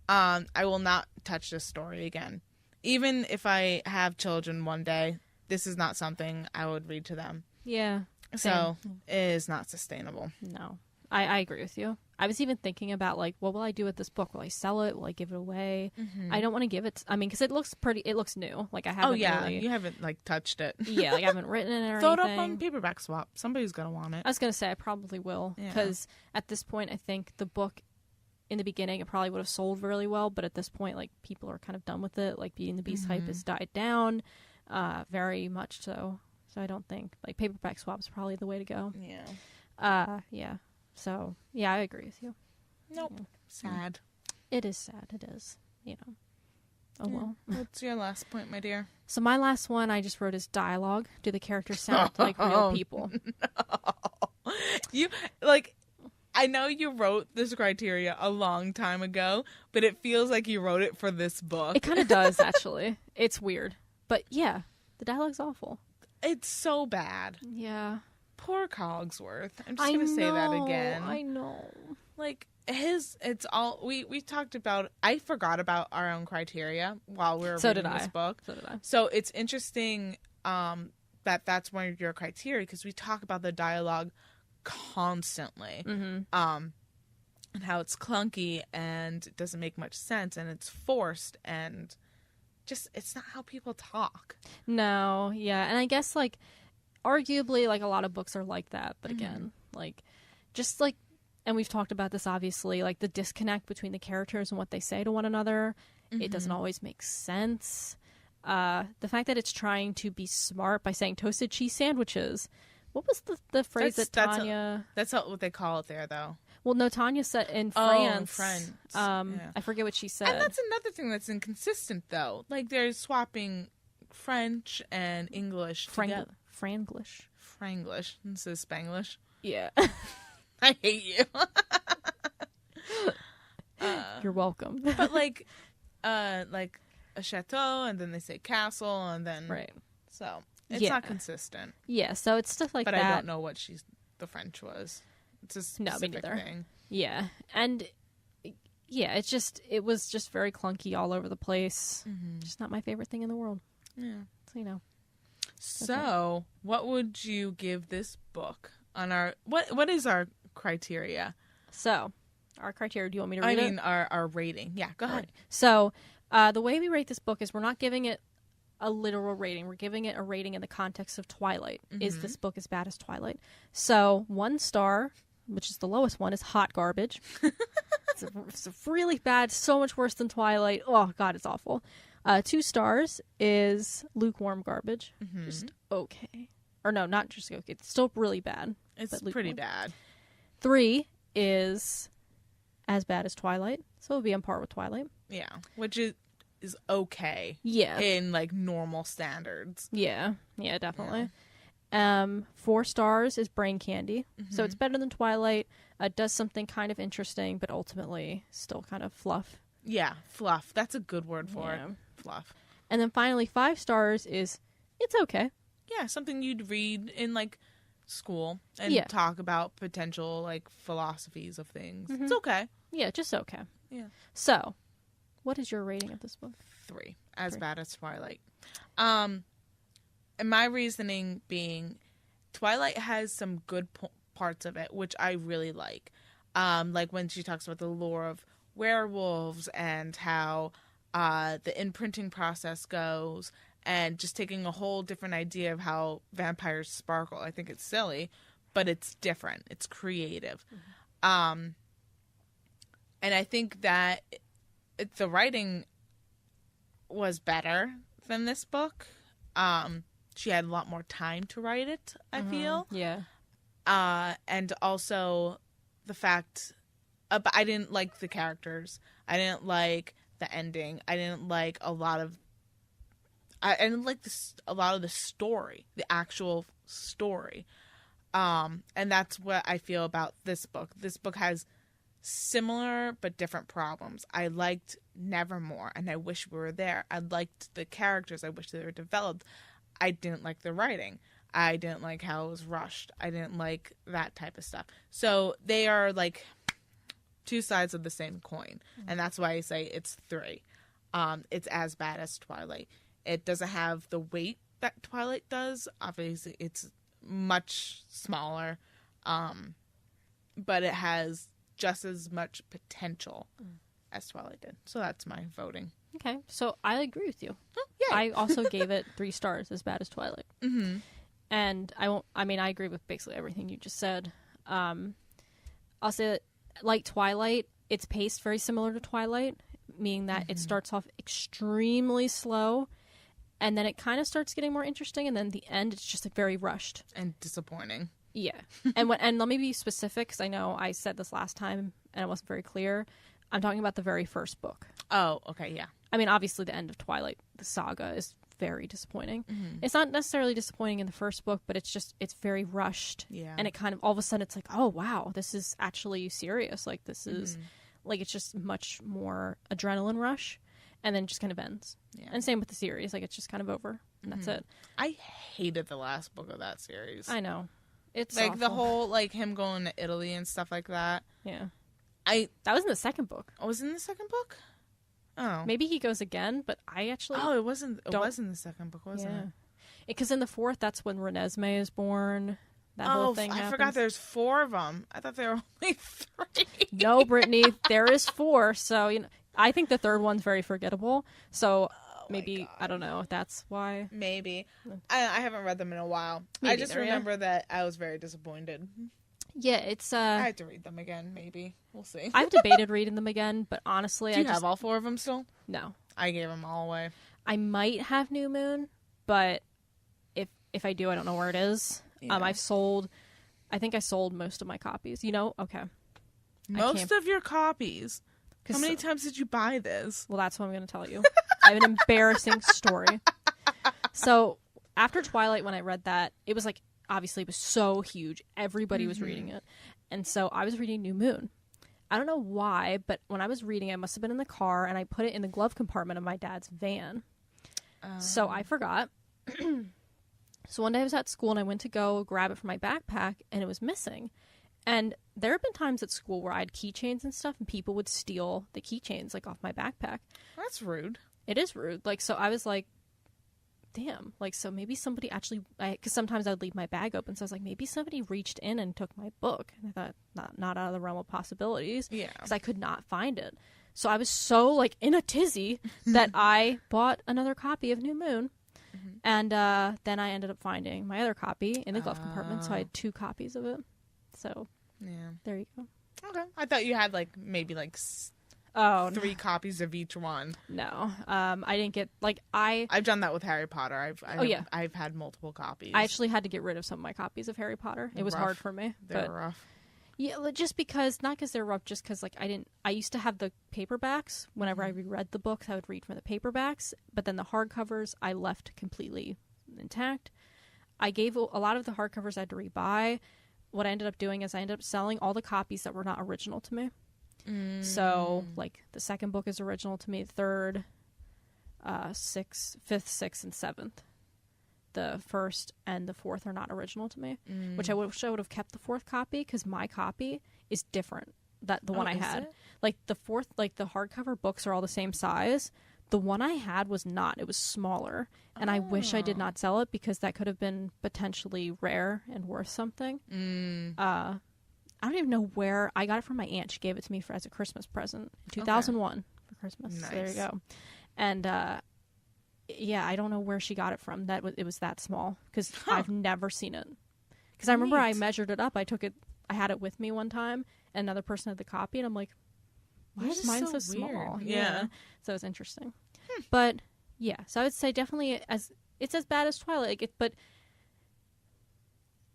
I will not touch this story again. Even if I have children one day, this is not something I would read to them. Yeah. So it is not sustainable. No. I agree with you. I was even thinking about, like, what will I do with this book? Will I sell it? Will I give it away? I don't want to give it. I mean, because it looks new. Like, I haven't. Oh yeah, you haven't like touched it. Yeah, like I haven't written it or Throw anything. it up on paperback swap. Somebody's gonna want it. I was gonna say I probably will because at this point I think the book in the beginning it probably would have sold really well, but at this point like people are kind of done with it. Like Beauty and the Beast hype has died down, very much so. So I don't think like paperback swap is probably the way to go. Yeah. Yeah. So yeah, I agree with you. Nope. Yeah. Sad. It is sad. It is. You know. Oh well. What's your last point, my dear? So my last one I just wrote is dialogue. Do the characters sound like real people? No. You like. I know you wrote this criteria a long time ago, but it feels like you wrote it for this book. It kind of does, actually. It's weird. But yeah, the dialogue's awful. It's so bad. Yeah. Poor Cogsworth. I'm just going to say that again. I know. Like, it's all, we talked about, I forgot about our own criteria while we were reading this book. So did I. So it's interesting that's one of your criteria because we talk about the dialogue constantly and how it's clunky and it doesn't make much sense and it's forced and just it's not how people talk. No, yeah. And I guess like arguably like a lot of books are like that, but again, like just like, and we've talked about this obviously, like the disconnect between the characters and what they say to one another, it doesn't always make sense. The fact that it's trying to be smart by saying toasted cheese sandwiches. What was the phrase that Tanya... That's not what they call it there, though. Well, no, Tanya said in France. Oh, in France. I forget what she said. And that's another thing that's inconsistent, though. Like, they're swapping French and English together. Franglish. Franglish. This is Spanglish. Yeah. I hate you. You're welcome. But, like a chateau, and then they say castle, and then... Right. So... It's not consistent. Yeah, so it's stuff like that. But I don't know what the French was. It's a specific thing. Yeah. And yeah, it was just very clunky all over the place. Just not my favorite thing in the world. Yeah. So, you know. So, what would you give this book on our what is our criteria? So, our criteria, do you want me to read it? I mean our rating. Yeah, go ahead. Right. So, the way we rate this book is we're not giving it a literal rating. We're giving it a rating in the context of Twilight. Is this book as bad as Twilight? So 1 star, which is the lowest one, is hot garbage. It's really bad, so much worse than Twilight. Oh god, it's awful. 2 stars is lukewarm garbage. Just okay. Or no, not just okay. It's still really bad. It's pretty bad. 3 is as bad as Twilight. So it'll be on par with Twilight. Yeah. Which is okay. Yeah. In like normal standards. Yeah. Yeah, definitely. Yeah. 4 stars is brain candy. So it's better than Twilight. Does something kind of interesting, but ultimately still kind of fluff. Yeah, fluff. That's a good word for it. Fluff. And then finally 5 stars is it's okay. Yeah, something you'd read in like school and talk about potential like philosophies of things. It's okay. Yeah, just okay. Yeah. So, what is your rating of this book? 3. As bad as Twilight. And my reasoning being Twilight has some good parts of it, which I really like. Like when she talks about the lore of werewolves and how the imprinting process goes, and just taking a whole different idea of how vampires sparkle. I think it's silly, but it's different. It's creative. And I think that the writing was better than this book. She had a lot more time to write it, I feel. Yeah. And also the fact, but I didn't like the characters. I didn't like the ending. I didn't like a lot of the story, the actual story. And that's what I feel about this book. This book has similar but different problems. I liked Nevermore, and I wish we were there. I liked the characters. I wish they were developed. I didn't like the writing. I didn't like how it was rushed. I didn't like that type of stuff. So they are like two sides of the same coin. And that's why I say it's 3. It's as bad as Twilight. It doesn't have the weight that Twilight does. Obviously, it's much smaller. But it has just as much potential as Twilight did. So that's my voting. Okay, so I agree with you. Oh, yeah. I also gave it 3 stars, as bad as Twilight. Mm-hmm. And I agree with basically everything you just said. I'll say that, like Twilight, it's paced very similar to Twilight, meaning that it starts off extremely slow, and then it kind of starts getting more interesting, and then the end, it's just like, very rushed. And disappointing. Yeah. And let me be specific, because I know I said this last time, and it wasn't very clear. I'm talking about the very first book. Oh, okay, yeah. I mean, obviously, the end of Twilight, the saga, is very disappointing. It's not necessarily disappointing in the first book, but it's very rushed. Yeah. And it kind of, all of a sudden, it's like, oh, wow, this is actually serious. Like, this is, like, it's just much more adrenaline rush. And then it just kind of ends. Yeah. And same with the series. Like, it's just kind of over. And that's it. I hated the last book of that series. I know. It's like, awful. the whole, like, him going to Italy and stuff like that. Yeah. That was in the second book. Oh, was it in the second book? Oh. Maybe he goes again, but I actually... Oh, it wasn't in the second book, wasn't it? Because in the fourth, that's when Renesmee is born. That whole thing happens. I forgot there's 4 of them. I thought there were only 3. No, Brittany, there is 4. So, you know, I think the third one's very forgettable. So maybe, I don't know if that's why. Maybe. I haven't read them in a while. I just remember that I was very disappointed. Yeah, it's... I have to read them again, maybe. We'll see. I've debated reading them again, but honestly, Do you have all 4 of them still? No. I gave them all away. I might have New Moon, but if I do, I don't know where it is. Yeah. I think I sold most of my copies. You know? Okay. Most of your copies? How many times did you buy this? Well, that's what I'm going to tell you. I have an embarrassing story. So, after Twilight, when I read that, it was like, obviously, it was so huge. Everybody was reading it. And so I was reading New Moon. I don't know why, but when I was reading it, I must have been in the car, and I put it in the glove compartment of my dad's van. So I forgot. So one day I was at school, and I went to go grab it from my backpack, and it was missing. And there have been times at school where I had keychains and stuff, and people would steal the keychains, like, off my backpack. That's rude. It is rude. Like, so I was like, damn, like, so maybe somebody actually, because sometimes I would leave my bag open, so I was like, maybe somebody reached in and took my book. And I thought, not out of the realm of possibilities. Yeah. Because I could not find it. So I was so, like, in a tizzy that I bought another copy of New Moon. And then I ended up finding my other copy in the glove compartment, so I had 2 copies of it. So, there you go. Okay. I thought you had, like, maybe, like... 3 copies of each one. No, I didn't get I've done that with Harry Potter. I've had multiple copies. I actually had to get rid of some of my copies of Harry Potter. It was hard for me. They're rough. Yeah, just because, not because they're rough, just because like I used to have the paperbacks. Whenever I reread the books, I would read from the paperbacks, but then the hardcovers I left completely intact. I gave a lot of the hardcovers I had to rebuy. What I ended up doing is I ended up selling all the copies that were not original to me. So, like, the second book is original to me, the third, 5th, 6th, and 7th. The first and the 4th are not original to me, which I wish I would have kept the 4th copy, because my copy is different. The one I had. Like, the 4th, like, the hardcover books are all the same size. The one I had was not. It was smaller. And I wish I did not sell it, because that could have been potentially rare and worth something. I don't even know where I got it from. My aunt. She gave it to me as a Christmas present, 2001 for Christmas. Nice. So there you go. And yeah, I don't know where she got it from. It was that small because I've never seen it. Because I remember I measured it up. I had it with me one time. And another person had the copy, and I'm like, why is mine so small? Yeah. So it's interesting. But yeah, so I would say definitely it's as bad as Twilight, but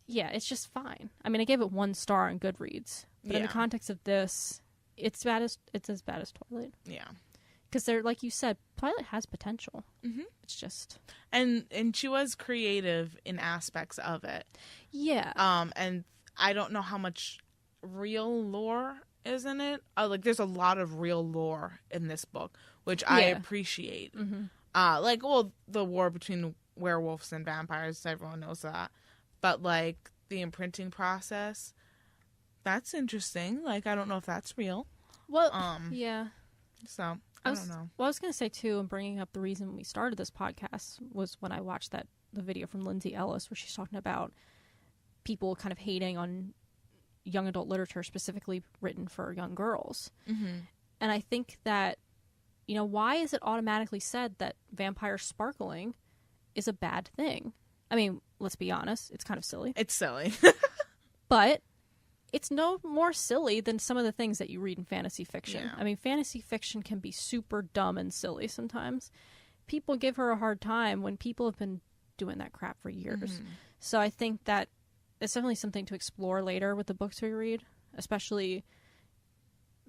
yeah, it's just fine. I mean, I gave it 1 star on Goodreads, but in the context of this, it's as bad as Twilight. Yeah. Because they're, like you said, Twilight has potential. Mm-hmm. It's just... And she was creative in aspects of it. Yeah. And I don't know how much real lore is in it. Like, there's a lot of real lore in this book, which I appreciate. Mm-hmm. The war between werewolves and vampires, everyone knows that. But, like, the imprinting process, that's interesting. Like, I don't know if that's real. Well, yeah. So... I don't know. Well, I was going to say, too, and bringing up the reason we started this podcast was when I watched the video from Lindsay Ellis where she's talking about people kind of hating on young adult literature specifically written for young girls. Mm-hmm. And I think that, why is it automatically said that vampire sparkling is a bad thing? I mean, let's be honest, it's kind of silly. It's silly. But... it's no more silly than some of the things that you read in fantasy fiction. Yeah. I mean, fantasy fiction can be super dumb and silly sometimes. People give her a hard time when people have been doing that crap for years. Mm-hmm. So I think that it's definitely something to explore later with the books we read, especially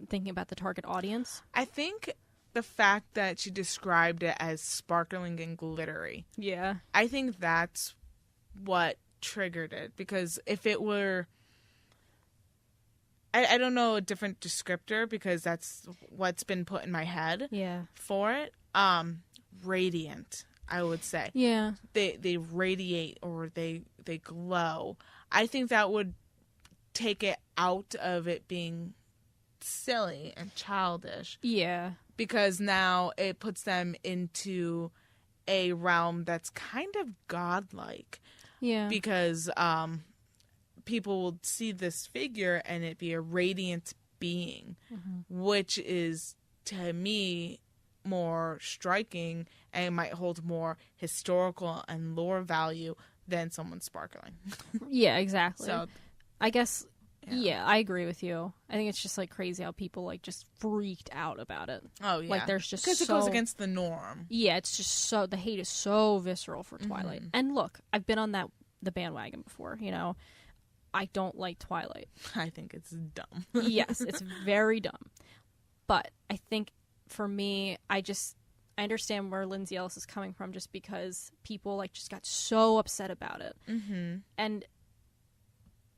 thinking about the target audience. I think the fact that she described it as sparkling and glittery. Yeah. I think that's what triggered it. Because if it were... I don't know a different descriptor because that's what's been put in my head for it. Radiant, I would say. Yeah. They radiate or they glow. I think that would take it out of it being silly and childish. Yeah. Because now it puts them into a realm that's kind of godlike. Yeah. Because people will see this figure and it be a radiant being, which is, to me, more striking and might hold more historical and lore value than someone sparkling. Yeah, exactly. So, I guess, I agree with you. I think it's just, like, crazy how people, like, just freaked out about it. Oh, yeah. Like, there's just because it goes against the norm. Yeah, it's just the hate is so visceral for Twilight. And look, I've been on the bandwagon before, I don't like Twilight. I think it's dumb. Yes, it's very dumb. But I think for me, I understand where Lindsay Ellis is coming from just because people just got so upset about it. Mm-hmm. And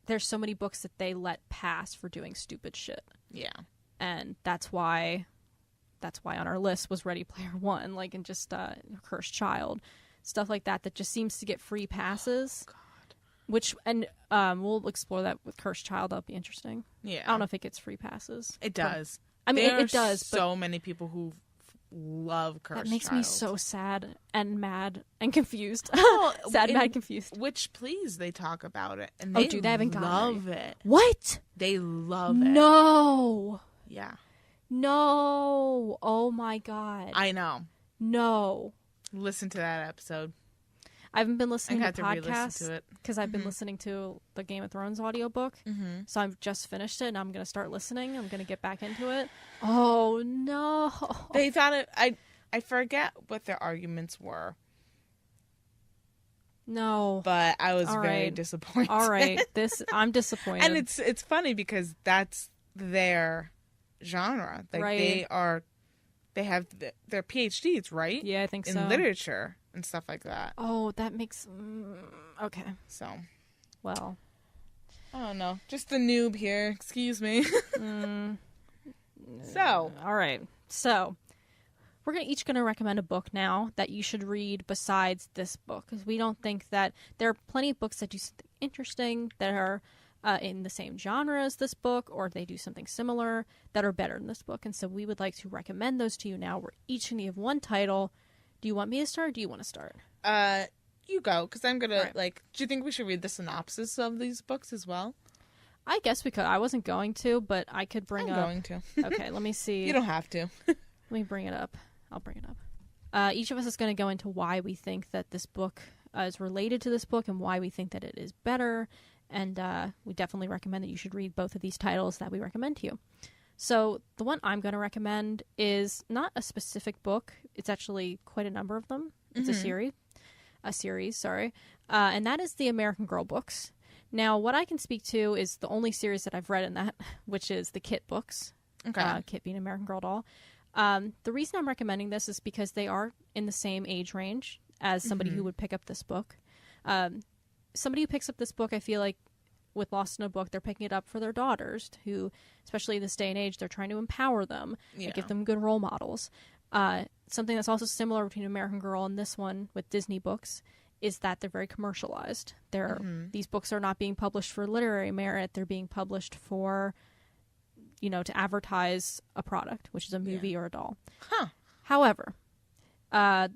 there's so many books that they let pass for doing stupid shit. Yeah. And that's why on our list was Ready Player One, and just Cursed Child. Stuff like that just seems to get free passes. Oh, God. We'll explore that with Cursed Child. That'll be interesting. Yeah. I don't know if it gets free passes. It does. I mean, it does. So many people who love Cursed Child. That makes me so sad and mad and confused. Sad, mad, confused. Witch Please, they talk about it. And they haven't love it. What? They love it. No. Yeah. No. Oh, my God. I know. No. Listen to that episode. I haven't been listening to podcasts because I've been listening to the Game of Thrones audiobook. Mm-hmm. So I've just finished it and I'm going to start listening. I'm going to get back into it. Oh, no. They thought it... I forget what their arguments were. No. But I was very disappointed. All right. I'm disappointed. And it's funny because that's their genre. Right. They have their PhDs, right? Yeah, I think so. In literature and stuff like that. Oh, that makes... okay. So. Well. I don't know. Just the noob here. Excuse me. So. All right. So. We're each going to recommend a book now that you should read besides this book. Because we don't think that... There are plenty of books that do something interesting that are... in the same genre as this book, or they do something similar that are better than this book. And so we would like to recommend those to you now. We're each going to have one title. Do you want me to start, or do you want to start? You go, because I'm going to, do you think we should read the synopsis of these books as well? I guess we could. I wasn't going to, but I could bring up. I'm going to. Okay, let me see. You don't have to. Let me bring it up. I'll bring it up. Each of us is going to go into why we think that this book is related to this book and why we think that it is better. And we definitely recommend that you should read both of these titles that we recommend to you. So the one I'm going to recommend is not a specific book. It's actually quite a number of them. It's a series, and that is the American Girl books. Now, what I can speak to is the only series that I've read in that, which is the Kit books. Okay. Kit being an American Girl doll. The reason I'm recommending this is because they are in the same age range as somebody who would pick up this book. Somebody who picks up this book, I feel like, with Lost in a Book, they're picking it up for their daughters, who, especially in this day and age, they're trying to empower them, give them good role models. Something that's also similar between American Girl and this one with Disney books is that they're very commercialized. These books are not being published for literary merit. They're being published for, to advertise a product, which is a movie or a doll. Huh. However, I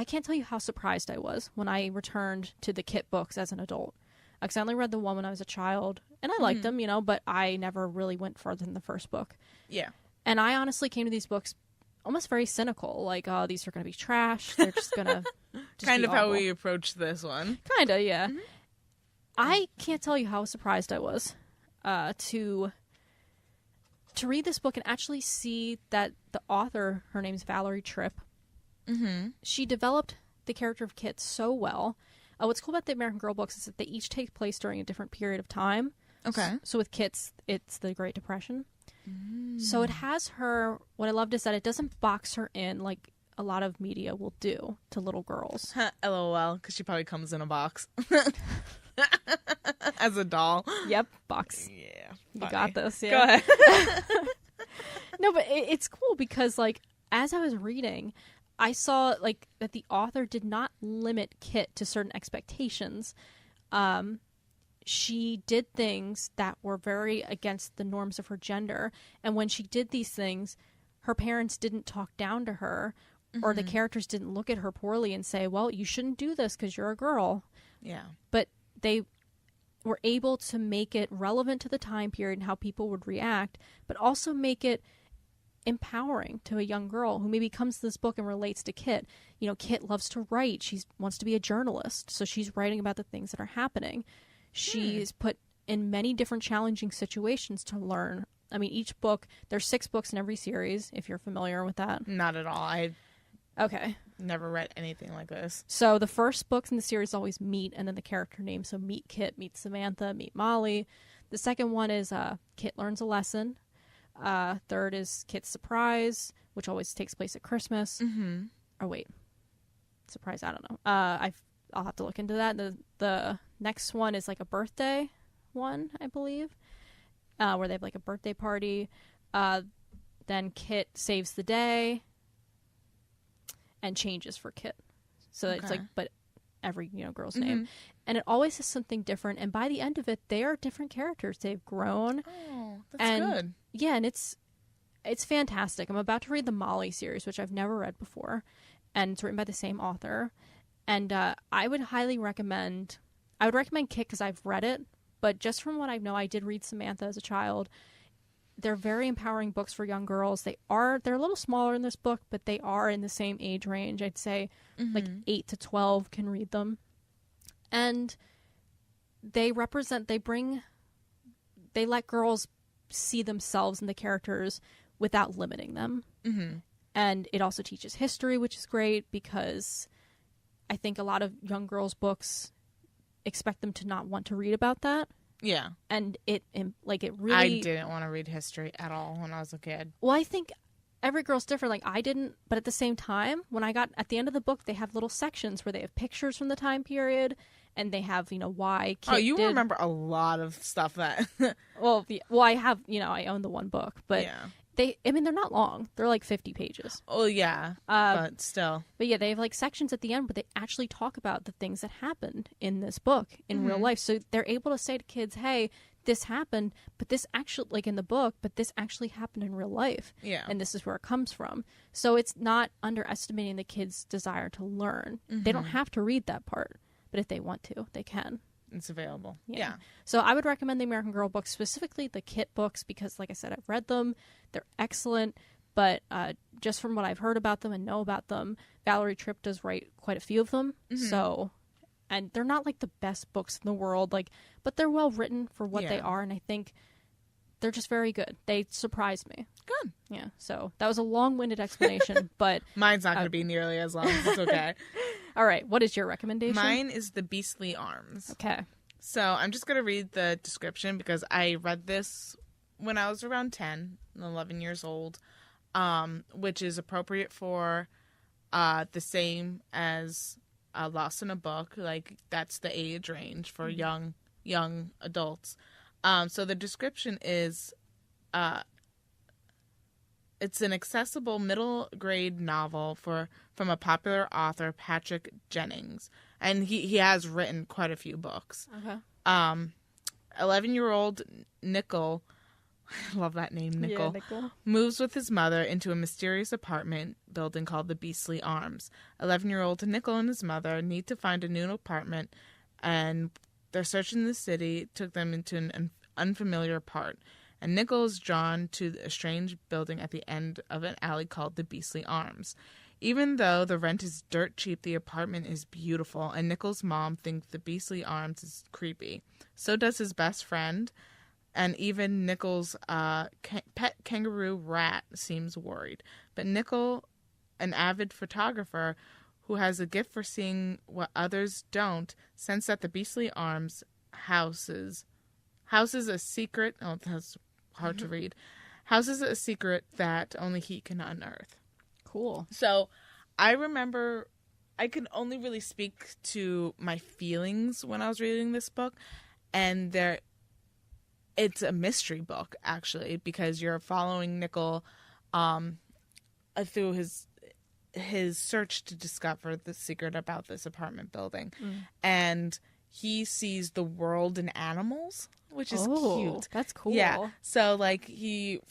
can't tell you how surprised I was when I returned to the Kit books as an adult. Because I only read the one when I was a child, and I liked them, but I never really went further than the first book. Yeah. And I honestly came to these books almost very cynical, like, oh, these are going to be trash. They're just going to kind of how we approached this one. Kind of, yeah. I can't tell you how surprised I was to read this book and actually see that the author, her name's Valerie Tripp, she developed the character of Kit so well. What's cool about the American Girl books is that they each take place during a different period of time. Okay. So with Kit's, it's the Great Depression. So it has her, what I loved is that it doesn't box her in like a lot of media will do to little girls. LOL, because she probably comes in a box. As a doll. Yep, box. Yeah. You got this, yeah. Go ahead. No, but it's cool because, like, as I was reading, I saw, like, that the author did not limit Kit to certain expectations. She did things that were very against the norms of her gender. And when she did these things, her parents didn't talk down to her, or the characters didn't look at her poorly and say, well, you shouldn't do this because you're a girl. Yeah. But they were able to make it relevant to the time period and how people would react, but also make it empowering to a young girl who maybe comes to this book and relates to Kit. Kit loves to write. She wants to be a journalist, so she's writing about the things that are happening. She's put in many different challenging situations to learn. I mean, each book, there's 6 books in every series, if you're familiar with that. Not at all. Okay. Never read anything like this. So the first books in the series always meet, and then the character name. So meet Kit, meet Samantha, meet Molly. The second one is Kit learns a lesson. Third is Kit's surprise, which always takes place at Christmas. Oh, wait. Surprise, I don't know. I'll have to look into that. The next one is like a birthday one, I believe, where they have like a birthday party. Then Kit saves the day and changes for Kit. So it's like, but every, girl's name. And it always is something different. And by the end of it, they are different characters. They've grown. Oh, that's good. Yeah, and it's fantastic. I'm about to read the Molly series, which I've never read before. And it's written by the same author. And I would recommend Kit because I've read it. But just from what I know, I did read Samantha as a child. They're very empowering books for young girls. They're a little smaller in this book, but they are in the same age range. I'd say like 8 to 12 can read them. And they let girls see themselves in the characters without limiting them. And it also teaches history, which is great because I think a lot of young girls' books expect them to not want to read about that. Yeah. And it really... I didn't want to read history at all when I was a kid. Well, I think every girl's different. Like, I didn't, but at the same time, when I got at the end of the book, they have little sections where they have pictures from the time period, and they have, why Kit did... remember a lot of stuff that... well, I have, I own the one book, but... Yeah. They're not long. They're like 50 pages. Oh, yeah. But still. But yeah, they have like sections at the end where they actually talk about the things that happened in this book in real life. So they're able to say to kids, hey, this happened, but this actually, like in the book, but this actually happened in real life. Yeah. And this is where it comes from. So it's not underestimating the kids' desire to learn. They don't have to read that part, but if they want to, they can. it's available. Yeah. Yeah. So I would recommend the American Girl books, specifically the Kit books, because like I said, I've read them. They're excellent. But just from what I've heard about them and know about them, Valerie Tripp does write quite a few of them. Mm-hmm. So, and they're not like the best books in the world, like, but they're well written for what they are. And I think they're just very good. They surprised me. Good. Yeah. So that was a long-winded explanation, but mine's not going to be nearly as long. It's okay. All right. What is your recommendation? Mine is The Beastly Arms. Okay. So I'm just going to read the description because I read this when I was around 10, 11 years old, which is appropriate for the same as Lost in a Book. Like, that's the age range for young adults. So the description is, it's an accessible middle grade novel from a popular author, Patrick Jennings. And he has written quite a few books. Okay. 11-year-old Nickel, I love that name, Nickel, yeah, Nickel, moves with his mother into a mysterious apartment building called the Beastly Arms. 11-year-old Nickel and his mother need to find a new apartment, and their search in the city took them into an unfamiliar part. And Nickel is drawn to a strange building at the end of an alley called the Beastly Arms. Even though the rent is dirt cheap, the apartment is beautiful, and Nickel's mom thinks the Beastly Arms is creepy. So does his best friend, and even Nickel's pet kangaroo rat seems worried. But Nickel, an avid photographer who has a gift for seeing what others don't, senses that the Beastly Arms houses a secret. Oh, that's hard to read. Houses a secret that only he can unearth. Cool. So I remember I can only really speak to my feelings when I was reading this book, and it's a mystery book, actually, because you're following Nickel through his search to discover the secret about this apartment building. And he sees the world in animals, which is cute. That's cool. Yeah. So, like, he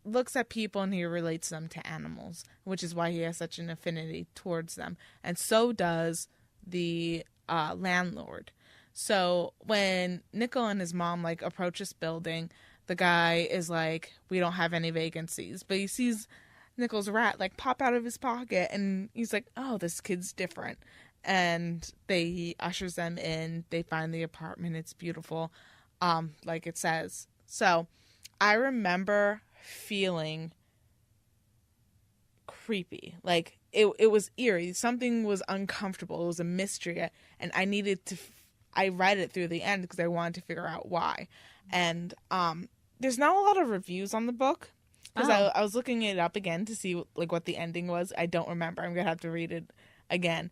looks at people and he relates them to animals, which is why he has such an affinity towards them. And so does the landlord. So when Nickel and his mom, like, approach this building, the guy is like, we don't have any vacancies. But he sees Nickel's rat, like, pop out of his pocket, and he's like, oh, this kid's different. And he ushers them in. They find the apartment. It's beautiful, like it says. So I remember feeling creepy. Like, it was eerie. Something was uncomfortable. It was a mystery. And I needed to... I read it through the end because I wanted to figure out why. And there's not a lot of reviews on the book. Because I was looking it up again to see, like, what the ending was. I don't remember. I'm going to have to read it again.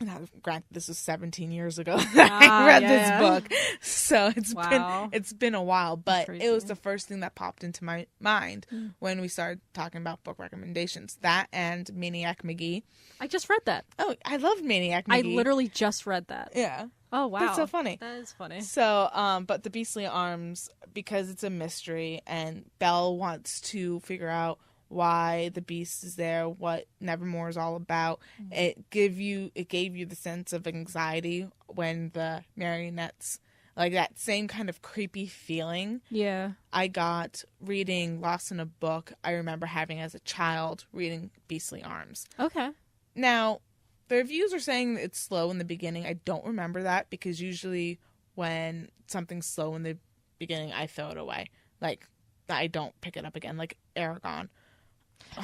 Now, granted, this was 17 years ago that I read this book, so it's been a while, but it was the first thing that popped into my mind when we started talking about book recommendations. That and Maniac McGee. I just read that. Oh, I loved Maniac McGee. I literally just read that. Yeah. Oh, wow. That's so funny. That is funny. So, but The Beastly Arms, because it's a mystery, and Belle wants to figure out why the beast is there, what Nevermore is all about. It gave you the sense of anxiety when the marionettes, like, that same kind of creepy feeling. Yeah. I got reading Lost in a Book. I remember having as a child reading Beastly Arms. Okay. Now, the reviews are saying it's slow in the beginning. I don't remember that because usually when something's slow in the beginning, I throw it away. Like, I don't pick it up again, like Aragon.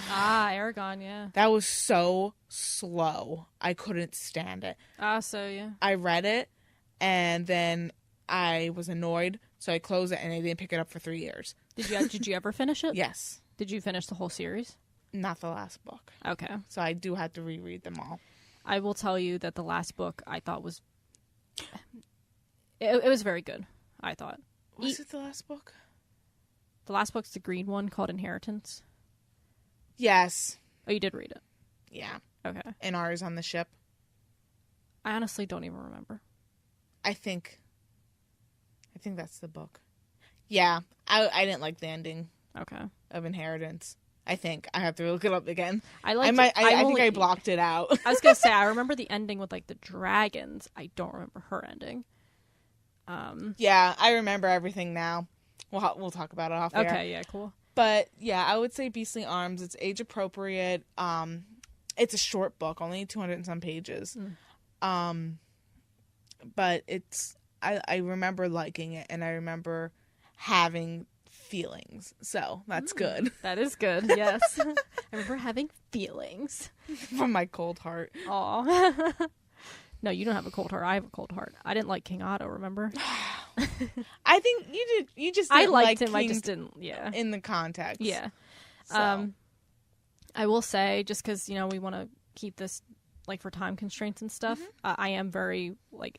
Aragon, yeah. That was so slow. I couldn't stand it. So, yeah. I read it, and then I was annoyed, so I closed it, and I didn't pick it up for 3 years. Did you ever finish it? Yes. Did you finish the whole series? Not the last book. Okay. So I do have to reread them all. I will tell you that the last book I thought was... It was very good, I thought. Was it the last book? The last book's the green one called Inheritance. Yes. Oh, you did read it? Yeah. Okay. And ours on the ship. I honestly don't even remember. I think that's the book. Yeah. I didn't like the ending. Okay. Of Inheritance. I think I have to look it up again. I think I blocked it out. I was gonna say I remember the ending with like the dragons. I don't remember her ending. Yeah, I remember everything now. We'll talk about it off air. Okay, yeah, cool. But yeah, I would say Beastly Arms. It's age appropriate. It's a short book, only 200 and some pages. But I remember liking it, and I remember having feelings. So that's good. That is good. Yes, I remember having feelings from my cold heart. Aw. No, you don't have a cold heart. I have a cold heart. I didn't like King Otto, remember? I think you did. You just I didn't liked like him. I King just didn't. Yeah. In the context. Yeah. So. I will say, just because we want to keep this like for time constraints and stuff. I am very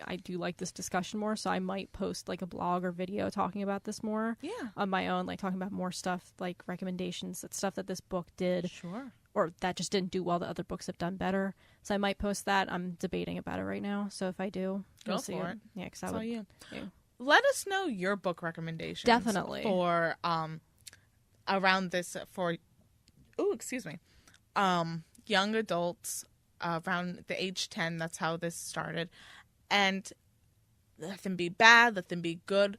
I do like this discussion more, so I might post like a blog or video talking about this more. Yeah. On my own, like talking about more stuff, like recommendations, that stuff that this book did. Sure. Or that just didn't do well that other books have done better. So I might post that. I'm debating about it right now. So if I do, go you'll see for it. Yeah, because I would. Yeah. Let us know your book recommendations. Definitely. For around this young adults around the age 10. That's how this started, and let them be bad. Let them be good.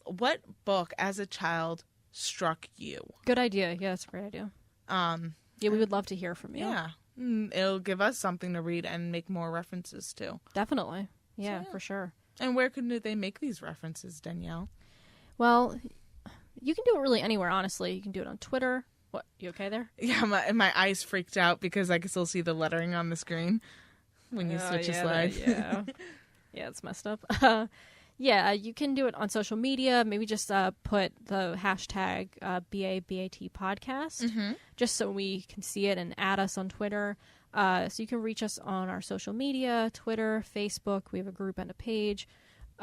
What book as a child struck you? Good idea. Yeah, that's a great idea. Yeah, we would love to hear from you. Yeah. It'll give us something to read and make more references to. Definitely. Yeah, for sure. And where could they make these references, Danielle? Well, you can do it really anywhere, honestly. You can do it on Twitter. What? You okay there? Yeah, my eyes freaked out because I can still see the lettering on the screen when you switch a slide. Yeah. Yeah, it's messed up. Yeah, you can do it on social media. Maybe just put the hashtag BaBaT podcast, just so we can see it, and add us on Twitter. So you can reach us on our social media, Twitter, Facebook. We have a group and a page.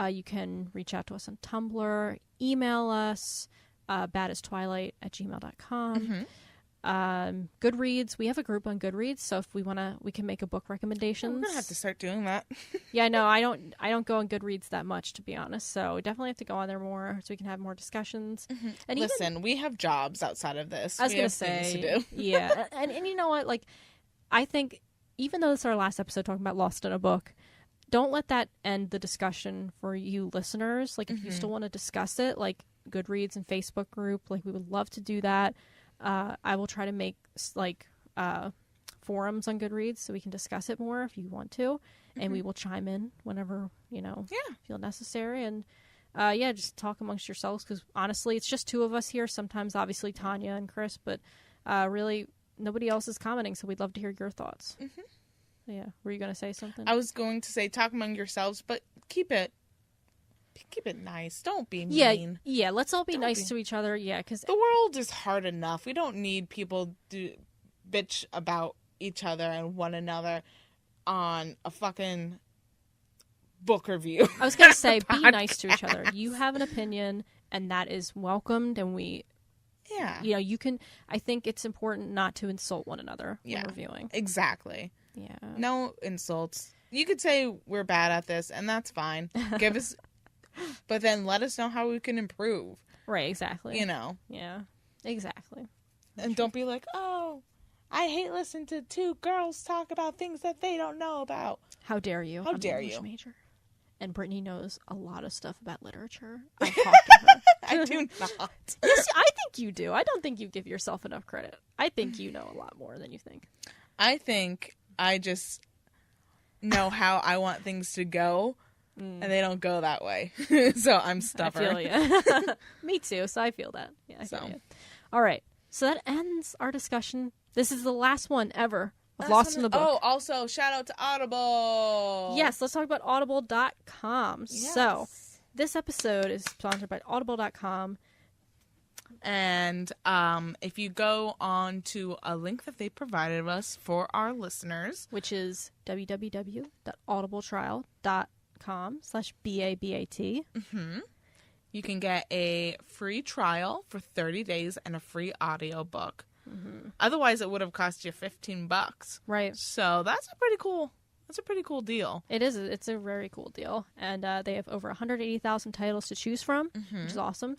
You can reach out to us on Tumblr, email us, batisTwilight@gmail.com. Goodreads, we have a group on Goodreads, so if we can make a book recommendations. We're gonna have to start doing that. Yeah, no, I don't go on Goodreads that much, to be honest, so we definitely have to go on there more so we can have more discussions. And listen, we have jobs outside of this. I was gonna say, things to do. Yeah, and you know what, like, I think even though this is our last episode talking about Lost in a Book, don't let that end the discussion for you listeners. Like, if you still want to discuss it, like Goodreads and Facebook group, like, we would love to do that. I will try to make forums on Goodreads so we can discuss it more if you want to, and we will chime in whenever feel necessary. And just talk amongst yourselves, because honestly, it's just two of us here. Sometimes, obviously, Tanya and Chris, but really nobody else is commenting. So we'd love to hear your thoughts. Yeah, were you going to say something? I was going to say talk among yourselves, but keep it nice. Don't be mean. Yeah. Let's all be nice to each other. Yeah, because the world is hard enough. We don't need people to bitch about each other and one another on a fucking book review. I was gonna say, be nice to each other. You have an opinion, and that is welcomed. And you can. I think it's important not to insult one another when reviewing. Exactly. Yeah. No insults. You could say we're bad at this, and that's fine. Give us. But then let us know how we can improve. Right, exactly. Yeah, exactly. And don't be like, oh, I hate listening to two girls talk about things that they don't know about. How dare you? How dare you? Major. And Brittany knows a lot of stuff about literature. I've talked to her. I do not. Yes, I think you do. I don't think you give yourself enough credit. I think you know a lot more than you think. I think I just know how I want things to go. And they don't go that way. So I'm stubborn. I feel you. Me too. So I feel that. Yeah, I feel you. All right. So that ends our discussion. This is the last one ever of Lost in the Book. Oh, also, shout out to Audible. Yes, let's talk about Audible.com. Yes. So this episode is sponsored by Audible.com. And if you go on to a link that they provided us for our listeners, which is www.audibletrial.com/BaBaT. You can get a free trial for 30 days and a free audiobook. Otherwise, it would have cost you $15. Right. So that's a pretty cool deal. It is. It's a very cool deal. And they have over 180,000 titles to choose from, which is awesome.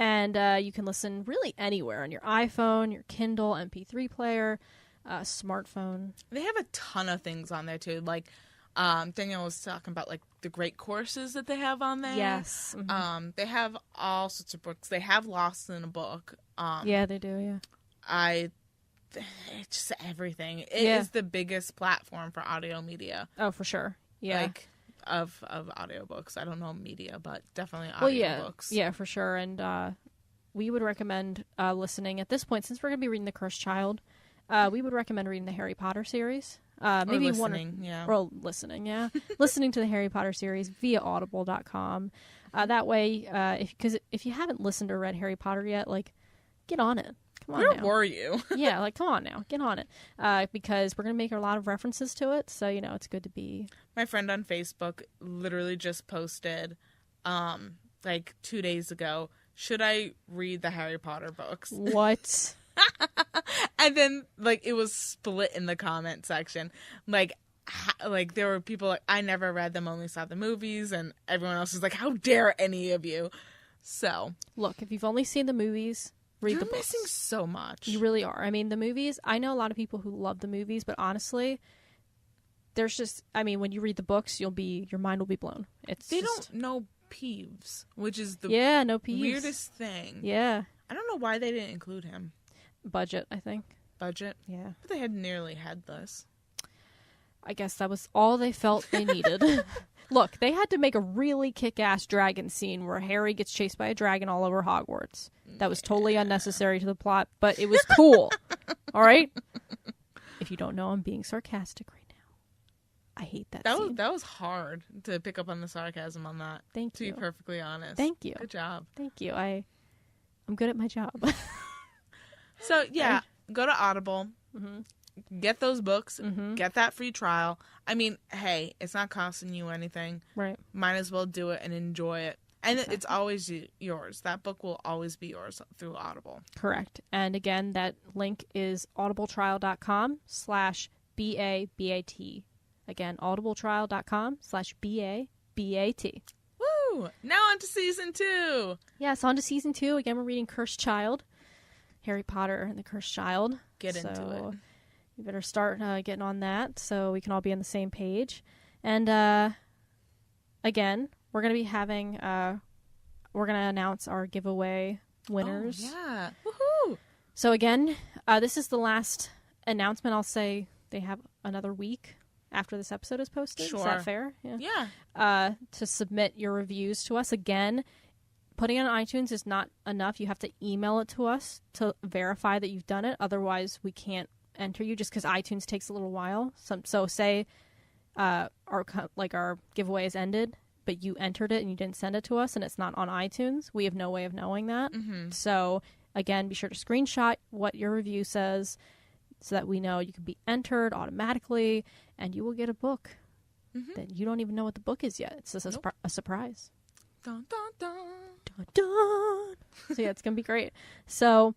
And you can listen really anywhere on your iPhone, your Kindle, MP3 player, smartphone. They have a ton of things on there, too. Like, Danielle was talking about, like, the great courses that they have on there. Yes. Mm-hmm. They have all sorts of books. They have Lost in a Book. Yeah, they do, yeah. It's just everything. It is the biggest platform for audio media. Oh, for sure. Yeah. Like, of audiobooks. I don't know media, but definitely audiobooks. Yeah, for sure. And we would recommend listening at this point, since we're going to be reading The Cursed Child, we would recommend reading the Harry Potter series. Maybe or listening, listening to the Harry Potter series via audible.com. That way, because if you haven't listened or read Harry Potter yet, like, get on it. Come on. Where were you? Yeah, like, come on now. Get on it. Because we're going to make a lot of references to it. So, it's good to be. My friend on Facebook literally just posted, like 2 days ago, should I read the Harry Potter books? What? And then, like, it was split in the comment section. Like, there were people like, I never read them, only saw the movies. And everyone else is like, how dare any of you? So. Look, if you've only seen the movies, read the books. You're missing so much. You really are. I mean, the movies, I know a lot of people who love the movies, but honestly, there's just, I mean, when you read the books, your mind will be blown. They don't know Peeves, which is the no Peeves. Weirdest thing. Yeah. I don't know why they didn't include him. Budget, I think. Budget? Yeah. But they had nearly headless. I guess that was all they felt they needed. Look, they had to make a really kick-ass dragon scene where Harry gets chased by a dragon all over Hogwarts. That was totally unnecessary to the plot, but it was cool. All right? If you don't know, I'm being sarcastic right now. I hate that scene. That was hard to pick up on the sarcasm on that. Thank you. To be perfectly honest. Thank you. Good job. Thank you. I'm good at my job. So, yeah, go to Audible. Mm-hmm. Get those books. Mm-hmm. Get that free trial. I mean, hey, it's not costing you anything. Right. Might as well do it and enjoy it. And It's always yours. That book will always be yours through Audible. Correct. And again, that link is audibletrial.com/BaBaT. Again, audibletrial.com/BaBaT. Woo! Now on to season 2. Yes, on to season 2. Again, we're reading Cursed Child. Harry Potter and the Cursed Child. Get into it. You better start getting on that so we can all be on the same page. And again, we're going to be having, we're going to announce our giveaway winners. Oh, yeah. Woohoo! So again, this is the last announcement. I'll say they have another week after this episode is posted. Sure. Is that fair? Yeah. To submit your reviews to us. Again, putting it on iTunes is not enough. You have to email it to us to verify that you've done it. Otherwise, we can't enter you just because iTunes takes a little while. So say our giveaway is ended, but you entered it and you didn't send it to us and it's not on iTunes. We have no way of knowing that. Mm-hmm. So again, be sure to screenshot what your review says so that we know you can be entered automatically and you will get a book that you don't even know what the book is yet. It's just a surprise. Dun, dun, dun. Dun, dun. So yeah, it's going to be great. So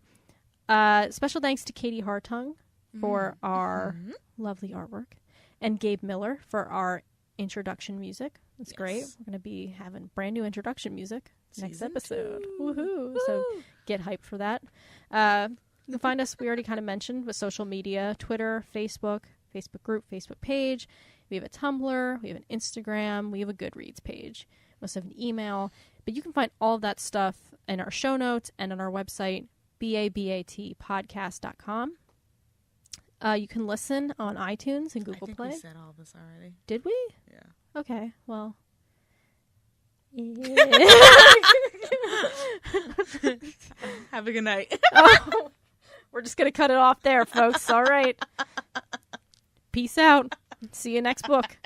special thanks to Katie Hartung for our lovely artwork and Gabe Miller for our introduction music. That's great. We're going to be having brand new introduction music next episode. Woohoo! So get hyped for that. You can find us, we already kind of mentioned, with social media, Twitter, Facebook group, Facebook page. We have a Tumblr, we have an Instagram, we have a Goodreads page. We also have an email. But you can find all of that stuff in our show notes and on our website, BaBatpodcast.com. You can listen on iTunes and Google Play. I think we said all this already. Did we? Yeah. Okay, well. Have a good night. Oh, we're just going to cut it off there, folks. All right. Peace out. See you next book.